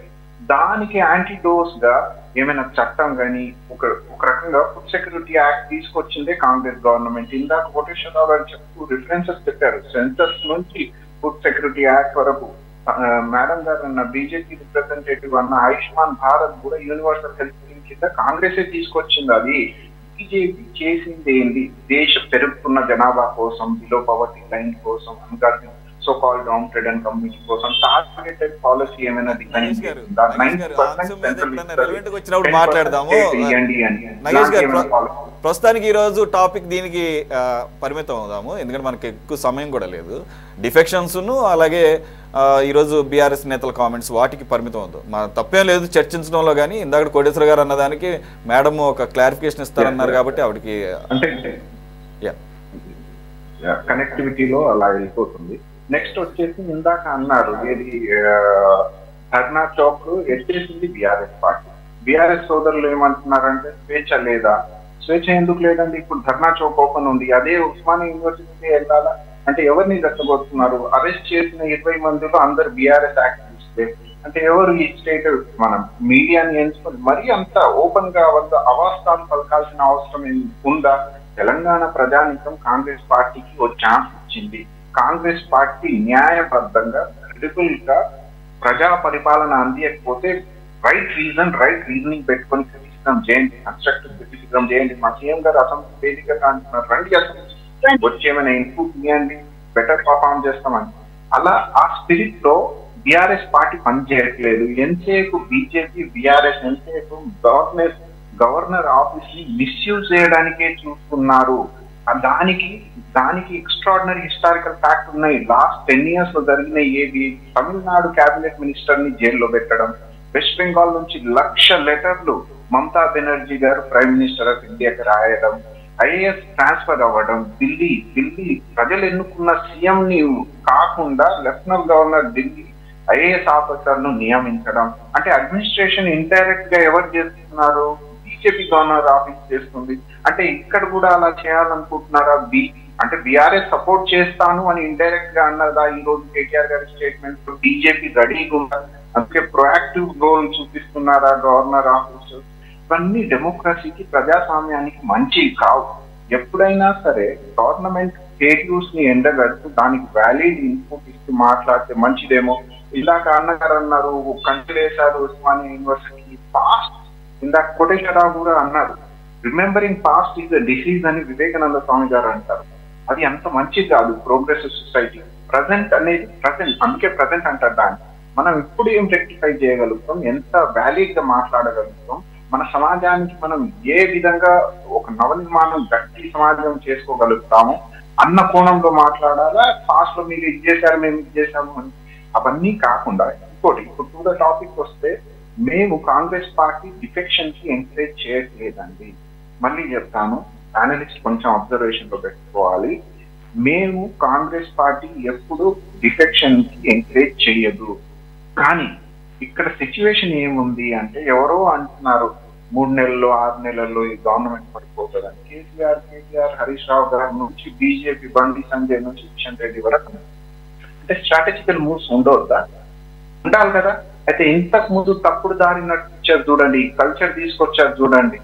దానికి యాంటీడోస్ గా ఏమైనా చట్టం కానీ ఒక రకంగా ఫుడ్ సెక్యూరిటీ యాక్ట్ తీసుకొచ్చిందే కాంగ్రెస్ గవర్నమెంట్. ఇందాక కోటేశ్వరరావు గారు చెప్తూ రిఫరెన్సెస్ చెప్పారు, సెన్సస్ నుంచి ఫుడ్ సెక్యూరిటీ యాక్ట్ వరకు. మేడం గారు అన్న బీజేపీ రిప్రజెంటేటివ్ అన్న ఆయుష్మాన్ భారత్ కూడా యూనివర్సల్ హెల్త్ స్కీమ్ కింద కాంగ్రెసే తీసుకొచ్చింది. అది బీజేపీ చేసింది ఏంటి? దేశ పెరుగుతున్న జనాభా కోసం, బిలో పవర్టీ లైన్ కోసం, అన్గార్జన్ so called down trade and community కోసం టార్గెటెడ్ పాలసీ ఏమైనా డిజైన్ చేసిందా? 90% వచ్చినప్పుడు మాట్లాడదాము. నగేష్ గారు, ప్రస్తుతానికి ఈరోజు టాపిక్ దీనికి పరిమితం అవుదాము, ఎందుకంటే మనకి ఎక్కువ సమయం కూడా లేదు. డిఫెక్షన్స్ను అలాగే ఈరోజు బీఆర్ఎస్ నేతల కామెంట్స్ వాటికి పరిమితం అవుతాం. మా తప్పేం లేదు చర్చించడంలో, కానీ ఇందాక కోటేశ్వర గారు అన్నదానికి మేడం ఒక క్లారిఫికేషన్ ఇస్తారన్నారు కాబట్టి ఆవిడకి కనెక్టివిటీలో అలా వెళ్ళిపోతుంది. నెక్స్ట్ వచ్చేసి ఇందాక అన్నారు ఏది ధర్నా చౌక్ ఎత్తేసింది బీఆర్ఎస్ పార్టీ. బీఆర్ఎస్ సోదరులు ఏమంటున్నారంటే స్వేచ్ఛ లేదా? స్వేచ్ఛ ఎందుకు లేదండి? ఇప్పుడు ధర్నా చౌక్ ఓపెన్ ఉంది, అదే ఉస్మానియా యూనివర్సిటీకి వెళ్ళాలా అంటే ఎవరిని రెచ్చగొడుతున్నారు? అరెస్ట్ చేసిన 20 మందిలో అందరు బీఆర్ఎస్ యాక్టివిస్టే. అంటే ఎవరు ఈ స్టేట్ మనం మీడియాని ఎంచుకొని మరీ అంత ఓపెన్ గా అవాస్తాలు పలకాల్సిన అవసరం ఉందా? తెలంగాణ ప్రజానీకం కాంగ్రెస్ పార్టీకి ఒక ఛాన్స్ ఇచ్చింది. కాంగ్రెస్ పార్టీ న్యాయబద్ధంగా క్రిటికల్ గా ప్రజా పరిపాలన అందియకపోతే రైట్ రీజనింగ్ పెట్టుకొని క్రిటిసిజం చేయండి, కన్స్ట్రక్టివ్ క్రిటిసిజం చేయండి. మా సీఎం గారు అసెంబ్లీ వేదికగా అంటున్నారు, రండి అసెంబ్లీ వచ్చేమైనా ఇన్పుట్ ఇవ్వండి, బెటర్ పర్ఫార్మ్ చేస్తామని. అలా ఆ స్పిరిట్ లో బీఆర్ఎస్ పార్టీ పనిచేయట్లేదు. ఎంతసేపు బీజేపీ బీఆర్ఎస్ ఎంతసేపు గవర్నర్ ఆఫీస్ ని మిస్యూజ్ చేయడానికే చూస్తున్నారు. దానికి ఎక్స్ట్రాడినరీ హిస్టారికల్ ఫ్యాక్ట్ ఉన్నాయి. లాస్ట్ 10 years లో జరిగిన ఏది? తమిళనాడు క్యాబినెట్ మినిస్టర్ ని జైల్లో పెట్టడం, వెస్ట్ బెంగాల్ నుంచి 1,00,000 లెటర్లు మమతా బెనర్జీ గారు ప్రైమ్ మినిస్టర్ ఆఫ్ ఇండియాకి రాయడం, ఐఏఎస్ ట్రాన్స్ఫర్ అవ్వడం, ఢిల్లీ ప్రజలు ఎన్నుకున్న సీఎం ని కాకుండా లెఫ్టినెంట్ గవర్నర్ ఢిల్లీ ఐఏఎస్ ఆఫీసర్ను నియమించడం, అంటే అడ్మినిస్ట్రేషన్ ఇండైరెక్ట్ గా ఎవరు చేస్తున్నారు? బీజేపీ గవర్నర్ ఆఫీస్ చేస్తుంది. అంటే ఇక్కడ కూడా అలా చేయాలనుకుంటున్నారా? అంటే బీఆర్ఎస్ సపోర్ట్ చేస్తాను అని ఇండైరెక్ట్ గా అన్నదా ఈ రోజు కేటీఆర్ గారి స్టేట్మెంట్? బీజేపీ రెడీగా అందుకే ప్రొయాక్టివ్ రోల్ చూపిస్తున్నారా గవర్నర్ ఆఫీస్? ఇవన్నీ డెమోక్రసీకి, ప్రజాస్వామ్యానికి మంచివి కావు. ఎప్పుడైనా సరే గవర్నమెంట్ ఫేక్ ని ఎండగడుతూ దానికి వ్యాలిడ్ ఇన్పుట్ ఇస్తూ మాట్లాడితే మంచిదేమో. ఇందాక అన్నగారు అన్నారు కంటిలేశారు ఉస్మానియా యూనివర్సిటీ పాస్ట్, ఇందాక కోటేశ్వరరావు కూడా అన్నారు remembering past is a disease అని వివేకానంద స్వామి గారు అంటారు. అది అంత మంచిది కాదు ప్రోగ్రెసివ్ సొసైటీ. ప్రజెంట్ అనేది ప్రజెంట్, అందుకే ప్రజెంట్ అంటారు దాన్ని. మనం ఇప్పుడు ఏం రెక్టిఫై చేయగలుగుతాం, ఎంత వ్యాలిడ్ గా మాట్లాడగలుగుతాం, మన సమాజానికి మనం ఏ విధంగా ఒక నవనిర్మాణం గట్టి సమాజం చేసుకోగలుగుతాము అన్న కోణంలో మాట్లాడాలా. పాస్ట్ లో మీరు ఇది చేశారు మేము ఇది చేశాము అని అవన్నీ కాకుండా ఇంకోటి, ఇప్పుడు టు ద టాపిక్ వస్తే మేము కాంగ్రెస్ పార్టీ డిఫెక్షన్ కి ఎంకరేజ్ చేయట్లేదండి. మళ్ళీ చెప్తాను, అనలిస్ట్ కొంచెం అబ్జర్వేషన్ లో పెట్టుకోవాలి. మేము కాంగ్రెస్ పార్టీ ఎప్పుడు డిఫెక్షన్ కి ఎంకరేజ్ చేయదు. కానీ ఇక్కడ సిచ్యువేషన్ ఏముంది అంటే ఎవరో అంటున్నారు 3 నెలల్లో 6 నెలల్లో ఈ గవర్నమెంట్ పడిపోతుందని. కేసీఆర్ హరీష్ రావు గారి నుంచి బీజేపీ బండి సంజయ్ నుంచి కిషన్ రెడ్డి వరకు అంటే స్ట్రాటజికల్ మూవ్స్ ఉండవద్దా? ఉండాలి కదా. అయితే ఇంతకు ముందు తప్పుడు దారి నడిపించారు చూడండి, కల్చర్ తీసుకొచ్చారు చూడండి.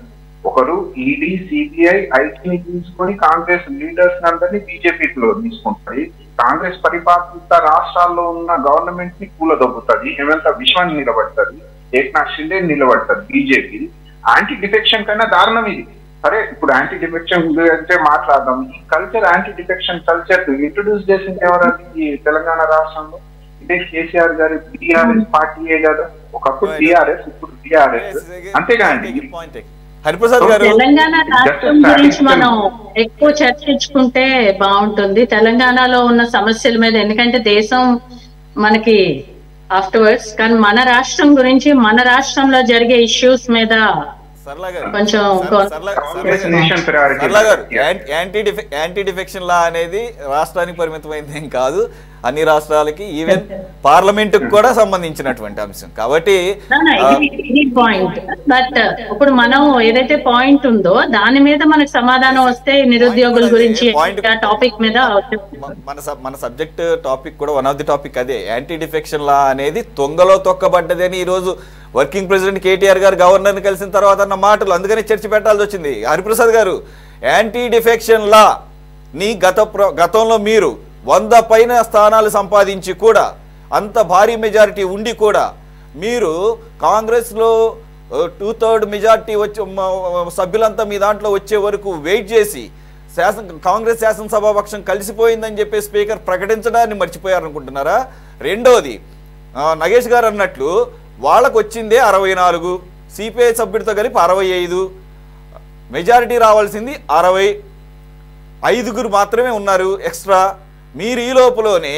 ఒకరు ఈడీ, సిబిఐ, ఐటీని తీసుకొని కాంగ్రెస్ లీడర్స్ అందరినీ బీజేపీలో తీసుకుంటారు. కాంగ్రెస్ పరిపాలిత రాష్ట్రాల్లో ఉన్న గవర్నమెంట్ ని కూలదొబ్బుతుంది. హేమంత విశ్వాన్ని నిలబడుతుంది, ఏక్నాథ్ షిండే నిలబడుతుంది బీజేపీ. యాంటీ డిఫెక్షన్ కన్నా దారుణం ఇది. సరే ఇప్పుడు యాంటీ డిఫెక్షన్ అంటే మాట్లాడదాం. ఈ culture, anti defection culture introduce చేసింది ఎవరంటే ఈ తెలంగాణ రాష్ట్రంలో ఇదే కేసీఆర్ గారి బీఆర్ఎస్ పార్టీయే కదా. ఒకప్పుడు బీఆర్ఎస్, ఇప్పుడు బీఆర్ఎస్. అంతేగాండి హరిప్రసాద్ గారు, తెలంగాణ రాష్ట్రం గురించి మనం ఎక్కువ చర్చించుకుంటే బాగుంటుంది, తెలంగాణలో ఉన్న సమస్యల మీద. ఎందుకంటే దేశం మనకి ఆఫ్టర్వర్డ్స్, కానీ మన రాష్ట్రం గురించి, మన రాష్ట్రంలో జరిగే ఇష్యూస్ మీద కొంచెం యాంటీ డిఫెక్షన్ లా అనేది రాష్ట్రానికి పరిమితమైంది ఏం కాదు, అన్ని రాష్ట్రాలకి, ఈవెన్ పార్లమెంట్ కూడా సంబంధించినటువంటి అంశం. కాబట్టి పాయింట్, బట్ ఇప్పుడు మనం ఏదైతే పాయింట్ ఉందో దాని మీద మనకు సమాధానం వస్తే నిరుద్యోగుల గురించి టాపిక్ మీద మన సబ్జెక్ట్ టాపిక్ కూడా వన్ ఆఫ్ ది టాపిక్ అదే. యాంటీ డిఫెక్షన్ లా అనేది తొంగలో తొక్కబడ్డది అని ఈ రోజు వర్కింగ్ ప్రెసిడెంట్ కేటీఆర్ గారు గవర్నర్ని కలిసిన తర్వాత అన్న మాటలు, అందుకనే చర్చ పెట్టాల్సి వచ్చింది. హరిప్రసాద్ గారు, యాంటీ డిఫెక్షన్ లా నీ గతంలో మీరు 100 పైన స్థానాలు సంపాదించి కూడా, అంత భారీ మెజారిటీ ఉండి కూడా మీరు కాంగ్రెస్లో 2/3 మెజారిటీ వచ్చి సభ్యులంతా మీ దాంట్లో వచ్చే వరకు వెయిట్ చేసి కాంగ్రెస్ శాసనసభాపక్షం కలిసిపోయిందని చెప్పి స్పీకర్ ప్రకటించడాన్ని మర్చిపోయారనుకుంటున్నారా? రెండోది, నగేష్ గారు అన్నట్లు వాళ్ళకు వచ్చిందే 64, సిపిఐ సభ్యుడితో కలిపి 65, మెజారిటీ రావాల్సింది 60, 5 మాత్రమే ఉన్నారు ఎక్స్ట్రా. మీరు ఈ లోపలనే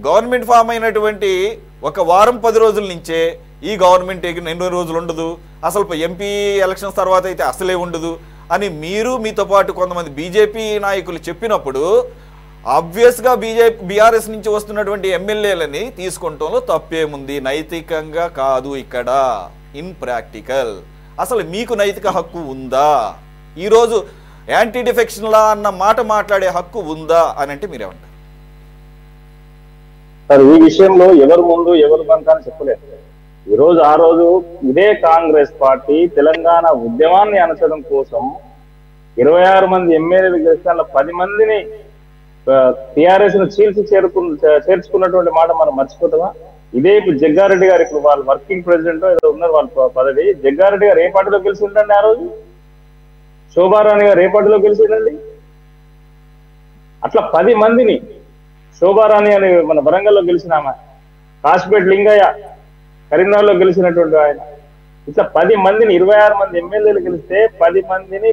గవర్నమెంట్ ఫామ్ అయినటువంటి 1 వారం 10 రోజుల నుంచే ఈ గవర్నమెంట్ ఎన్ని రోజులు ఉండదు, అసలు ఎంపీ ఎలక్షన్స్ తర్వాత అయితే అసలే ఉండదు అని మీరు, మీతో పాటు కొంతమంది బీజేపీ నాయకులు చెప్పినప్పుడు ఆబ్వియస్గా బీఆర్ఎస్ నుంచి వస్తున్నటువంటి ఎమ్మెల్యేలని తీసుకుంటంలో తప్పేముంది? నైతికంగా కాదు, ఇక్కడ ఇన్ ప్రాక్టికల్. అసలు మీకు నైతిక హక్కు ఉందా? ఈరోజు యాంటీ డిఫెక్షన్ లా అన్న మాట మాట్లాడే హక్కు ఉందా అని అంటే మీరేమంటారు? సార్, ఈ విషయంలో ఎవరు ముందు ఎవరు వెనక అని చెప్పలేదు. ఈరోజు ఆ రోజు ఇదే కాంగ్రెస్ పార్టీ తెలంగాణ ఉద్యమాన్ని అణచడం కోసం 26 మంది ఎమ్మెల్యేలు గెలిచిన 10 మందిని టిఆర్ఎస్ ను చేర్చుకున్నటువంటి మాట మనం మర్చిపోతామా? ఇదే ఇప్పుడు జగ్గారెడ్డి గారు, ఇప్పుడు వాళ్ళు వర్కింగ్ ప్రెసిడెంట్ ఏదో ఉన్నారు వాళ్ళ పదవి. జగ్గారెడ్డి గారు ఏ పార్టీలో గెలిచి ఉండండి ఆ రోజు? శోభారాణి గారు ఏ పార్టీలో గెలిచి ఉండండి? అట్లా 10 మందిని, శోభారాణి అని మన వరంగల్లో గెలిచినామా, కాశీపేట లింగయ్య కరీంనగర్లో గెలిచినటువంటి ఆయన, ఇట్లా 10 మందిని 26 మంది ఎమ్మెల్యేలు గెలిస్తే 10 మందిని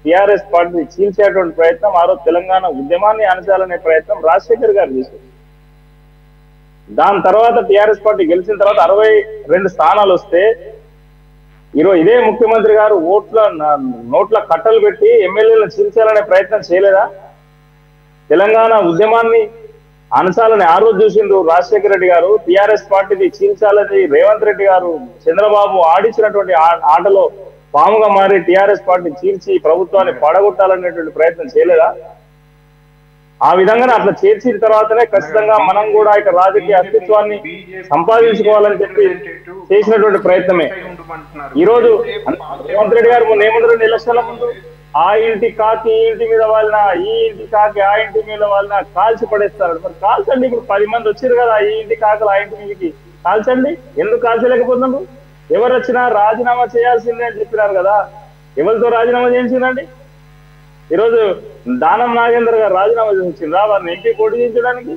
టిఆర్ఎస్ పార్టీని చీల్చేటువంటి ప్రయత్నం, ఆ రోజు తెలంగాణ ఉద్యమాన్ని అణచాలనే ప్రయత్నం రాజశేఖర్ గారు చేశారు. దాని తర్వాత టిఆర్ఎస్ పార్టీ గెలిచిన తర్వాత 62 స్థానాలు వస్తే ఈరోజు ఇదే ముఖ్యమంత్రి గారు నోట్ల కట్టలు పెట్టి ఎమ్మెల్యేలను చీల్చాలనే ప్రయత్నం చేయలేదా? తెలంగాణ ఉద్యమాన్ని అనసాలని ఆ రోజు చూసిండ్రు రాజశేఖర రెడ్డి గారు టిఆర్ఎస్ పార్టీని చీల్చాలని రేవంత్ రెడ్డి గారు చంద్రబాబు ఆడించినటువంటి ఆటలో పాముగా మారి టిఆర్ఎస్ పార్టీని చీల్చి ప్రభుత్వాన్ని పడగొట్టాలనేటువంటి ప్రయత్నం చేయలేదా? ఆ విధంగానే అట్లా చేర్చిన తర్వాతనే ఖచ్చితంగా మనం కూడా ఇక రాజకీయ అస్తిత్వాన్ని సంపాదించుకోవాలని చెప్పి చేసినటువంటి ప్రయత్నమే. ఈ రోజు రేవంత్ రెడ్డి గారు మొన్న ఏమంటారు ఎలక్షన్ల ముందు, ఆ ఇంటి కాకి ఈ ఇంటి మీద వాళ్ళ, ఈ ఇంటి కాకి ఆ ఇంటి మీద వాళ్ళ కాల్చి పడేస్తారు. మరి కాల్చండి, ఇప్పుడు 10 మంది వచ్చారు కదా ఈ ఇంటి కాకలు ఆ ఇంటి మీదకి, కాల్చండి. ఎందుకు కాల్చలేకపోతున్నారు? ఎవరు వచ్చినా రాజీనామా చేయాల్సిందే అని చెప్పినారు కదా, ఎవరితో రాజీనామా చేయించిందండి? ఈరోజు దానం నాగేంద్ర గారు రాజీనామా చేయించిందా వారిని ఎంపీ పోటీ చేయించడానికి?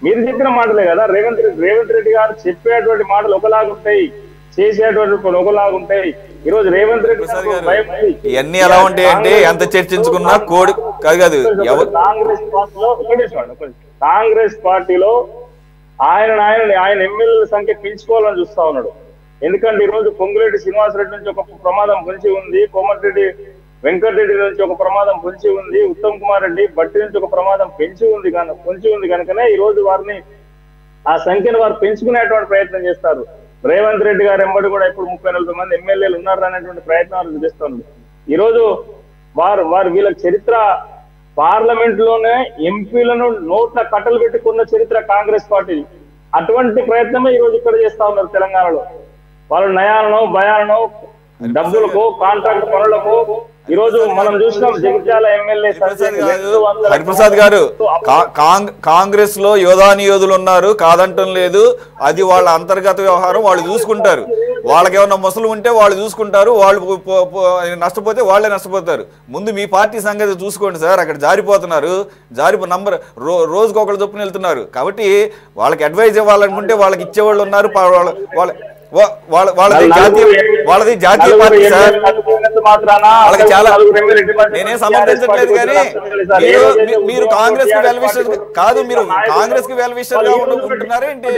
మీరు చెప్పిన మాటలే కదా. రేవంత్ రెడ్డి గారు చెప్పేటువంటి మాటలు ఒకలాగుంటాయి, చేసేటువంటి ఒకలాగుంటాయి. ఈ రోజు రేవంత్ రెడ్డి ఇవన్నీ ఎలా ఉంటాయి అంటే ఎంత చర్చించుకున్నా కోడి కాదు. కాంగ్రెస్ పార్టీలో ఆయన ఎమ్మెల్యేల సంఖ్య పెంచుకోవాలని చూస్తా ఉన్నాడు. ఎందుకంటే ఈ రోజు పొంగులేటి శ్రీనివాసరెడ్డి నుంచి ఒక ప్రమాదం పొంచి ఉంది, కోమటిరెడ్డి వెంకటరెడ్డి నుంచి ఒక ప్రమాదం పొంచి ఉంది, ఉత్తమ్ కుమార్ రెడ్డి బట్టి నుంచి ఒక ప్రమాదం పొంచి ఉంది కనుకనే ఈ రోజు వారిని ఆ సంఖ్యను వారు పెంచుకునేటువంటి ప్రయత్నం చేస్తారు. రేవంత్ రెడ్డి గారు ఎంబడి కూడా ఇప్పుడు 30-40 మంది ఎమ్మెల్యేలు ఉన్నారు అనేటువంటి ప్రయత్నాలు చూపిస్తున్నారు. ఈ రోజు వారు వీళ్ళ చరిత్ర పార్లమెంట్ లోనే ఎంపీలను నోట్ల కట్టలు పెట్టుకున్న చరిత్ర కాంగ్రెస్ పార్టీ. అటువంటి ప్రయత్నమే ఈ రోజు ఇక్కడ చేస్తా ఉన్నారు తెలంగాణలో. వాళ్ళు నయాలను భయాలను డబ్బులకు కాంట్రాక్ట్ పనులకు ఈ రోజు మనం చూసినాం జగిత్యాల ఎమ్మెల్యే హరిప్రసాద్ గారు కాంగ్రెస్ లో యోధాని యోధులు ఉన్నారు కాదంటం లేదు, అది వాళ్ళ అంతర్గత వ్యవహారం, వాళ్ళు చూసుకుంటారు. వాళ్ళకి ఏమన్నా ముసలు ఉంటే వాళ్ళు చూసుకుంటారు, వాళ్ళు నష్టపోతే వాళ్ళే నష్టపోతారు. ముందు మీ పార్టీ సంగతి చూసుకోండి సార్. అక్కడ జారిపోతున్నారు, రోజుకు ఒకళ్ళు చొప్పున వెళ్తున్నారు. కాబట్టి వాళ్ళకి అడ్వైజ్ ఇవ్వాలనుకుంటే వాళ్ళకి ఇచ్చేవాళ్ళు ఉన్నారు. వాళ్ళది జాతీయ పార్టీ సార్. వాళ్ళకి చాలా నేనే సమర్థించట్లేదు కానీ మీరు కాంగ్రెస్ కి వెల్విషర్ కాదు, మీరు కాంగ్రెస్ కి వెల్విషర్ గా ఉంటున్నారేంటి?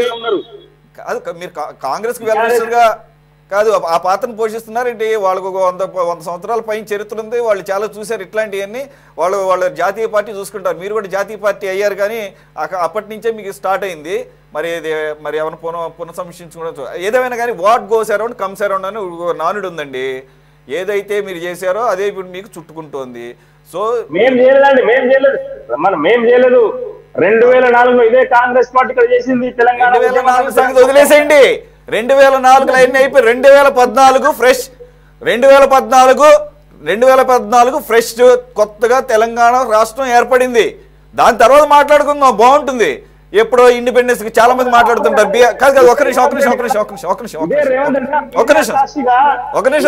కాదు, మీరు కాంగ్రెస్ కి వెల్విషర్ గా కాదు ఆ పాత్రను పోషిస్తున్నారేంటి? వాళ్ళకు 100 సంవత్సరాల పైన చరిత్ర ఉంది, వాళ్ళు చాలా చూశారు ఇట్లాంటివన్నీ. వాళ్ళ జాతీయ పార్టీ చూసుకుంటారు. మీరు కూడా జాతీయ పార్టీ అయ్యారు కానీ అప్పటి నుంచే మీకు స్టార్ట్ అయింది. మరి ఏమైనా పునఃసమీక్షించుకోవచ్చు. ఏదేమైనా కానీ what goes around comes around అని నానుడు ఉందండి. ఏదైతే మీరు చేశారో అదే ఇప్పుడు మీకు చుట్టుకుంటోంది. సో మేము చేయలేదు. 2004లో ఇదే కాంగ్రెస్ పార్టీ ఇక్కడ చేసింది. తెలంగాణ 2004 సంగతి వదిలేసేయండి. 2004 అయిన అయిపోయి 2014 ఫ్రెష్ 2014 ఫ్రెష్ కొత్తగా తెలంగాణ రాష్ట్రం ఏర్పడింది. దాని తర్వాత మాట్లాడుకుందాం, బాగుంటుంది. ఎప్పుడో ఇండిపెండెన్స్ కి చాలా మంది మాట్లాడుతుంటారు. కాదు ఒక్క నిమిషం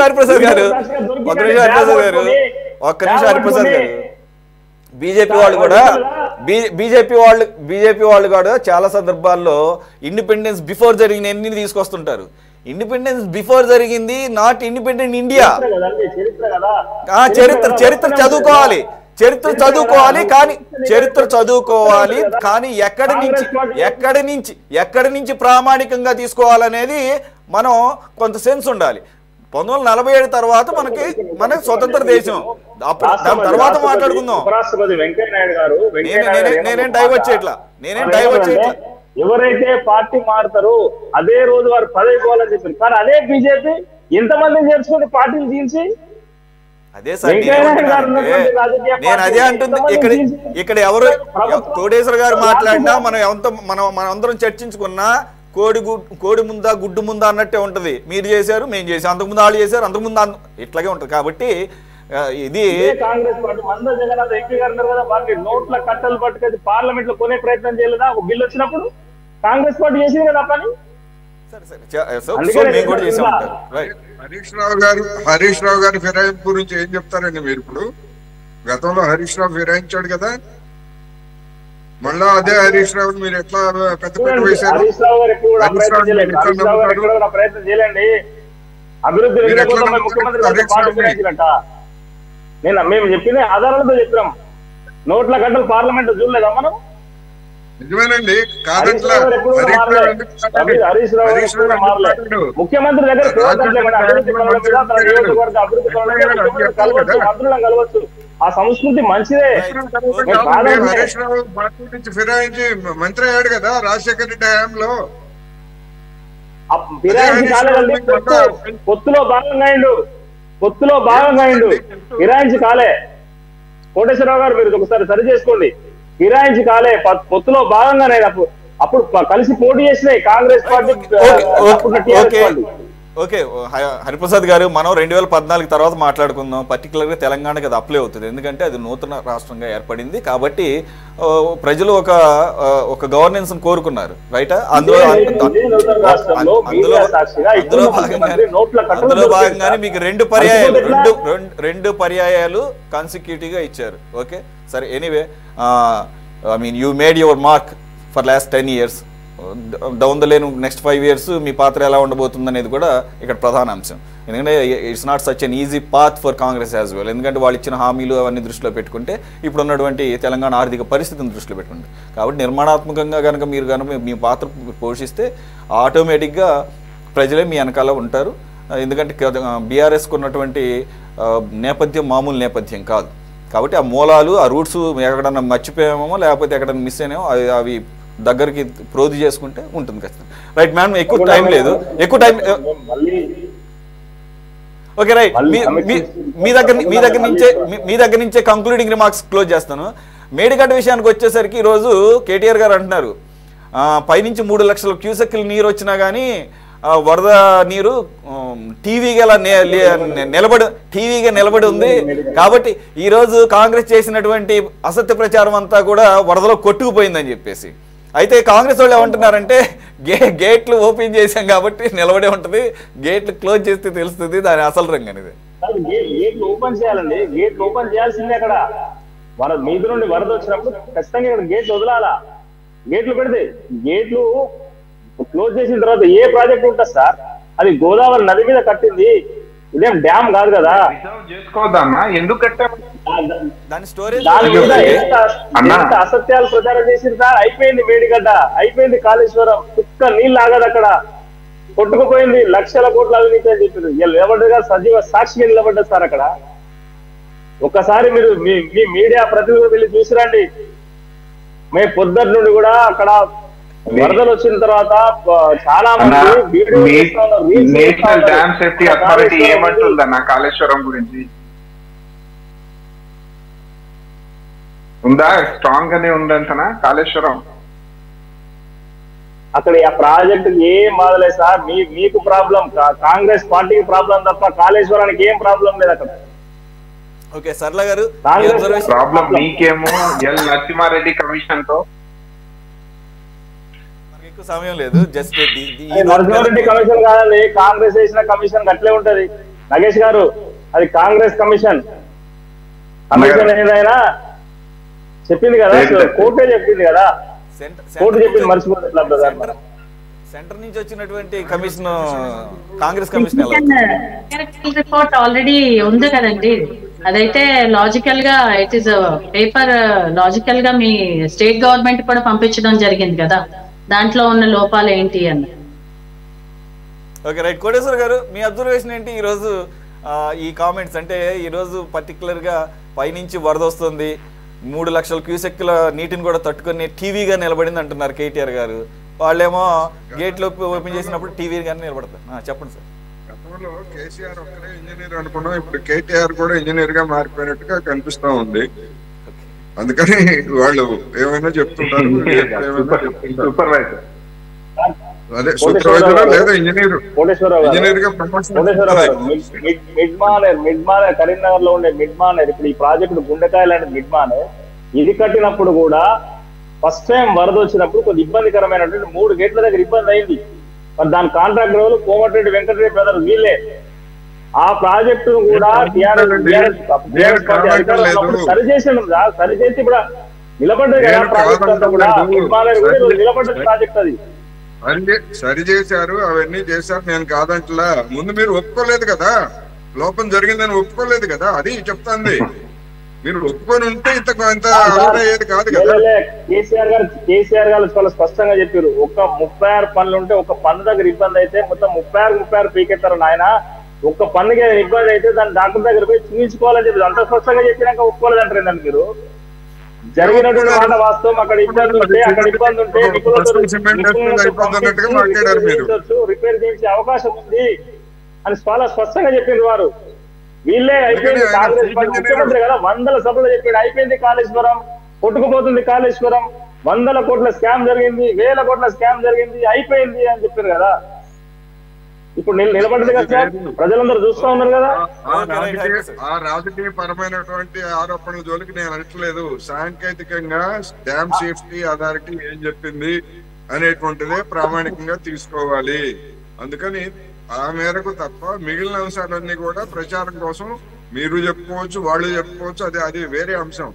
హరిప్రసాద్ గారు బీజేపీ వాళ్ళు కూడా చాలా సందర్భాల్లో ఇండిపెండెన్స్ బిఫోర్ జరిగిన ఎన్ని తీసుకొస్తుంటారు. ఇండిపెండెన్స్ బిఫోర్ జరిగింది, నాట్ ఇండిపెండెంట్ ఇండియా. చరిత్ర చదువుకోవాలి, కానీ ఎక్కడి నుంచి ప్రామాణికంగా తీసుకోవాలనేది మనం కొంత సెన్స్ ఉండాలి. 1947 తర్వాత మనకి స్వతంత్ర దేశం. దాని తర్వాత మాట్లాడుకుందాం. నేనేం డైవర్ట్ చేయట్లా. ఎవరైతే పార్టీ మారుతారో అదే రోజు వారు పదవి పోవాలని చెప్పారు. కానీ అదే బీజేపీ ఎంతమందిని చేర్చుకుని పార్టీలు తీసి అదే సార్ నేను అదే అంటుంది. ఇక్కడ ఎవరు కోటేశ్వర గారు మాట్లాడినా మనం అందరం చర్చించుకున్నా కోడి ముందా గుడ్డు ముందా అన్నట్టే ఉంటది. మీరు చేశారు, మేము చేసాం, అంతకుముందు వాళ్ళు చేశారు, అంతకుముందు ఇట్లాగే ఉంటది. కాబట్టి ఇది కాంగ్రెస్ పార్టీ జగన్నాథ్ ఎంపీ గారు కదా, వారికి నోట్ల కట్టలు పట్టుకొని పార్లమెంట్ లో కొనే ప్రయత్నం చేయలేదా? ఒక బిల్లు వచ్చినప్పుడు కాంగ్రెస్ పార్టీ చేసింది కదా పని. హరీష్ రావు గారి ఫిరాయింపు గురించి ఏం చెప్తారండి మీరు? ఇప్పుడు గతంలో హరీష్ రావు ఫిరాయించాడు కదా, మళ్ళా అదే హరీష్ రావు మీరు ఎట్లా పెద్ద పెట్ట వేశారు? ప్రయత్నం చేయాలండి. అభివృద్ధి మేము చెప్పిన ఆధారాలతో చెప్పినాం. నోట్ల గంటలు పార్లమెంట్ చూడలేదా మనం? నిజమేనండి, హరీష్ రావు మారలేదు. ముఖ్యమంత్రి దగ్గర మంత్రులను కలవచ్చు. ఆ సంస్కృతి మంచిదే. హరీష్ రావు పార్టీ నుంచి ఫిరాయించి మంత్రి అయ్యాడు కదా రాజశేఖర రెడ్డి హయాంలో. ఫిరాయించి కాలేదండి, పొత్తులో భాగంగా ఫిరాయించి కాలే. కోటేశ్వరరావు గారు మీరు ఒకసారి సరి చేసుకోండి, ఫిరాయించి కాలే, పొత్తులో భాగంగానే అప్పుడు కలిసి పోటీ చేసినాయి కాంగ్రెస్ పార్టీ. ఓకే హరిప్రసాద్ గారు, మనం 2014 తర్వాత మాట్లాడుకుందాం. పర్టికులర్గా తెలంగాణకి అది అప్లై అవుతుంది, ఎందుకంటే అది నూతన రాష్ట్రంగా ఏర్పడింది కాబట్టి ప్రజలు ఒక గవర్నెన్స్ కోరుకున్నారు, రైటా? అందులో భాగంగానే మీకు రెండు పర్యాయాలు కాన్సిక్యూటివ్ గా ఇచ్చారు. ఓకే సరే, anyway I mean you made your mark for last 10 years. Down the lane next 5 years మీ పాత్ర ఎలా ఉండబోతుంది అనేది కూడా ఇక్కడ ప్రధాన అంశం. ఎందుకంటే it's not such an easy path for Congress as well. ఎందుకంటే వాళ్ళు ఇచ్చిన హామీలు అవన్నీ దృష్టిలో పెట్టుకుంటే, ఇప్పుడు ఉన్నటువంటి తెలంగాణ ఆర్థిక పరిస్థితిని దృష్టిలో పెట్టుకుంటే, కాబట్టి నిర్మాణాత్మకంగా కనుక మీరు మీ పాత్ర పోషిస్తే ఆటోమేటిక్గా ప్రజలే మీ వెనకాల ఉంటారు. ఎందుకంటే బీఆర్ఎస్కు ఉన్నటువంటి నేపథ్యం మామూలు నేపథ్యం కాదు కాబట్టి ఆ మూలాలు, ఆ రూట్స్ ఎక్కడన్నా మర్చిపోయామో లేకపోతే ఎక్కడన్నా మిస్ అయినామో అవి దగ్గరికి ప్రోధి చేసుకుంటే ఉంటుంది ఖచ్చితంగా. రైట్ మ్యామ్, ఎక్కువ టైం లేదు, ఓకే రైట్. మీ దగ్గర నుంచే కంక్లూడింగ్ రిమార్క్స్ క్లోజ్ చేస్తాను. మేడిగడ్డ విషయానికి వచ్చేసరికి ఈరోజు కేటీఆర్ గారు అంటున్నారు, పైనుంచి 3 లక్షల క్యూసెక్లు నీరు వచ్చినా కానీ వరద నీరు టీవీగా నిలబడి ఉంది కాబట్టి ఈరోజు కాంగ్రెస్ చేసినటువంటి అసత్య ప్రచారం అంతా కూడా వరదలో కొట్టుకుపోయిందని చెప్పేసి. అయితే కాంగ్రెస్ వాళ్ళు ఏమంటున్నారంటే గేట్లు ఓపెన్ చేశాం కాబట్టి నిలబడే ఉంటుంది, గేట్లు క్లోజ్ చేస్తే తెలుస్తుంది దాని అసలు రంగు అనేది. గేట్లు ఓపెన్ చేయాలండి, గేట్లు ఓపెన్ చేయాల్సిందే. అక్కడ మీద నుండి వరద వచ్చినప్పుడు ఖచ్చితంగా ఇక్కడ గేట్లు వదలాలా. గేట్లు పెడితే గేట్లు క్లోజ్ చేసిన తర్వాత ఏ ప్రాజెక్ట్ ఉంటుంది సార్? అది గోదావరి నది మీద కట్టింది, ఇదేం డ్యామ్ కాదు కదా. ఎందుకు కట్టాము? అసత్యాలు ప్రచారం చేసింది సార్. అయిపోయింది మేడిగడ్డ, అయిపోయింది కాళేశ్వరం, కుక్క నీళ్ళు ఆగదు అక్కడ, కొట్టుకుపోయింది, లక్షల కోట్ల అవినీతి అని చెప్పారు. నిలబడ్డగా సజీవ సాక్షిగా నిలబడ్డారు సార్ అక్కడ. ఒక్కసారి మీరు మీ మీడియా ప్రతినిధులు వెళ్ళి చూసిరండి. మేము పొద్దుటి నుండి కూడా అక్కడ వరదలు వచ్చిన తర్వాత చాలా మంది నేషనల్ డ్యామ్ సేఫ్టీ అథారిటీ ఏమంటుందన్న కాళేశ్వరం గురించి ఉందా? స్ట్రాంగ్ గానే ఉందంటనా కాళేశ్వరం? అక్కడ ఆ ప్రాజెక్ట్ ఏం బాధలేదు సార్. మీకు ప్రాబ్లం, కాంగ్రెస్ పార్టీకి ప్రాబ్లం తప్ప కాళేశ్వరానికి ఏం ప్రాబ్లం లేదు అక్కడ. ఓకే సర్లా గారు, ప్రాబ్లం మీకేమో ఎల్ నరసింహారెడ్డి కమిషన్ తో సమయం లేదు. జస్ట్ నరసింహారెడ్డి కమిషన్ కాదండి, కాంగ్రెస్ వేసిన కమిషన్ అట్లే ఉంటది నగేష్ గారు. అది కాంగ్రెస్ కమిషన్. కమిషన్ ఏదైనా చెప్పింది కదా, కోర్టే చెప్పింది కదా, కోర్టు చెప్పింది మర్చిపోతే సెంటర్ నుంచి వచ్చినటువంటి commission Congress commission report already ఉంది కదండి. అదైతే లాజికల్ గా ఇట్ ఈస్ పేపర్ లాజికల్ గా మీ స్టేట్ గవర్నమెంట్ కూడా పంపించడం జరిగింది కదా, దాంట్లో ఉన్న లోపాలు ఏంటి అని. Okay right. కోటేశ్వర్ గారు, మీ అబ్జర్వేషన్ ఏంటి ఈరోజు ఈ కామెంట్స్? అంటే ఈరోజు పర్టికులర్గా పైనుంచి వరద వస్తుంది, 3 లక్షల క్యూసెక్ల నీటిని కూడా తట్టుకొని టీవీగా నిలబడింది అంటున్నారు కేటీఆర్ గారు. వాళ్ళేమో గేట్లు ఓపెన్ చేసినప్పుడు టీవీగానే నిలబడతారు. చెప్పండి సార్. గతంలో కేసీఆర్ ఒక్కరే ఇంజనీర్ అనుకున్నాం, ఇప్పుడు కేటీఆర్ కూడా ఇంజనీర్ గా మారిపోయినట్టుగా కనిపిస్తా ఉంది. అందుకని వాళ్ళు ఏమైనా చెప్తుంటారు, సూపర్వైజర్ అదే సూపర్వైజర్ లేదా ఇంజనీర్ గా ప్రమోషన్. మిడ్ మానేర్ కరీంనగర్ లో ఉండే మిడ్ మానేర్, ఇప్పుడు ఈ ప్రాజెక్టు గుండెకాయ లాంటి మిడ్ మానేర్, ఇది కట్టినప్పుడు కూడా ఫస్ట్ టైం వరద వచ్చినప్పుడు కొంచెం ఇబ్బందికరమైనటువంటి 3 గేట్ల దగ్గర ఇబ్బంది అయింది. మరి దాని కాంట్రాక్టర్ వాళ్ళు కోమటిరెడ్డి వెంకటరెడ్డి బ్రదర్ వీళ్ళే. ఆ ప్రాజెక్టు కూడా సరిచేసి ఇప్పుడు నిలబడ్డది కదా ప్రాజెక్ట్ అంతా కూడా. నిలబడ్డది ప్రాజెక్ట్ అది సరి చేశారు, అవన్నీ చేశారు, నేను కాదంటలా. ముందు మీరు ఒప్పుకోలేదు కదా, లోపం జరిగిందని ఒప్పుకోలేదు కదా, అది చెప్తాంది. మీరు ఒప్పుకొని ఉంటే ఇంత అయ్యేది కాదు కదా. కేసీఆర్ గారు చాలా స్పష్టంగా చెప్పారు, ఒక 36 పనులు ఉంటే ఒక పన్ను దగ్గర ఇబ్బంది అయితే మొత్తం 36 పీకెత్తారు నాయన. ఒక్క పన్నుకి ఇబ్బంది అయితే దాన్ని డాక్టర్ దగ్గర పోయి చూపించుకోవాలని చెప్పి అంత స్పష్టంగా చెప్పినాక ఒప్పుకోలేదంటారు మీరు. జరిగినటువంటి మాట వాస్తవం. అక్కడ ఇబ్బంది ఉంటే రిపేర్ చేసే అవకాశం ఉంది అని చాలా స్పష్టంగా చెప్పింది వారు. వీళ్ళే అయిపోయింది కాంగ్రెస్ పార్టీ ముఖ్యమంత్రి కదా, 100 సభలు చెప్పాడు అయిపోయింది కాళేశ్వరం, కొట్టుకుపోతుంది కాళేశ్వరం, 100 కోట్ల స్కామ్ జరిగింది, 1000 కోట్ల స్కామ్ జరిగింది, అయిపోయింది అని చెప్పారు కదా. ఇప్పుడు నిలబడింది కదా సార్, ప్రజలందరూ చూస్తూ ఉన్నారు కదా. ఆ రాజకీయ పరమైనటువంటి ఆరోపణల జోలికి నేను అనట్లేదు. సాంకేతికంగా డ్యామ్ సేఫ్టీ అథారిటీ ఏం చెప్పింది అనేటువంటిదే ప్రామాణికంగా తీసుకోవాలి. అందుకని ఆ మేరకు తప్ప మిగిలిన అంశాలన్నీ కూడా ప్రచారం కోసం మీరు చెప్పుకోవచ్చు, వాళ్ళు చెప్పుకోవచ్చు, అది వేరే అంశం.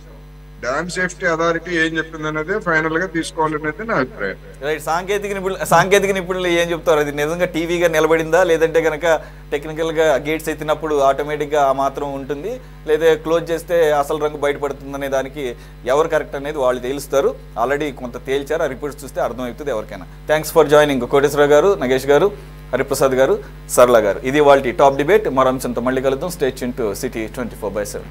డ్యామ్ సేఫ్టీ అథారిటీ ఏం చెప్పింది అనేది ఫైనల్ గా తీసుకోవాలనేది నా అభిప్రాయం. రైట్. సాంకేతిక నిపుణులు ఏం చెప్తారు? అది నిజంగా టీవీగా నిలబడిందా, లేదంటే కనుక టెక్నికల్ గా గేట్స్ ఎత్తినప్పుడు ఆటోమేటిక్ గా ఆ మాత్రం ఉంటుంది, లేదా క్లోజ్ చేస్తే అసలు రంగు బయటపడుతుంది అనే దానికి ఎవరు కరెక్ట్ అనేది వాళ్ళు తేలుస్తారు. ఆల్రెడీ కొంత తేల్చారు, ఆ రిపోర్ట్స్ చూస్తే అర్థమవుతుంది ఎవరికైనా. థ్యాంక్స్ ఫర్ జాయినింగ్ కోటేశ్వరరావు గారు, నగేష్ గారు, హరిప్రసాద్ గారు, సరళ గారు. ఇది వాళ్ళ టాప్ డిబేట్. మరో అంశంతో మళ్ళీ కలుద్దాం. Stay tune to city 24/7.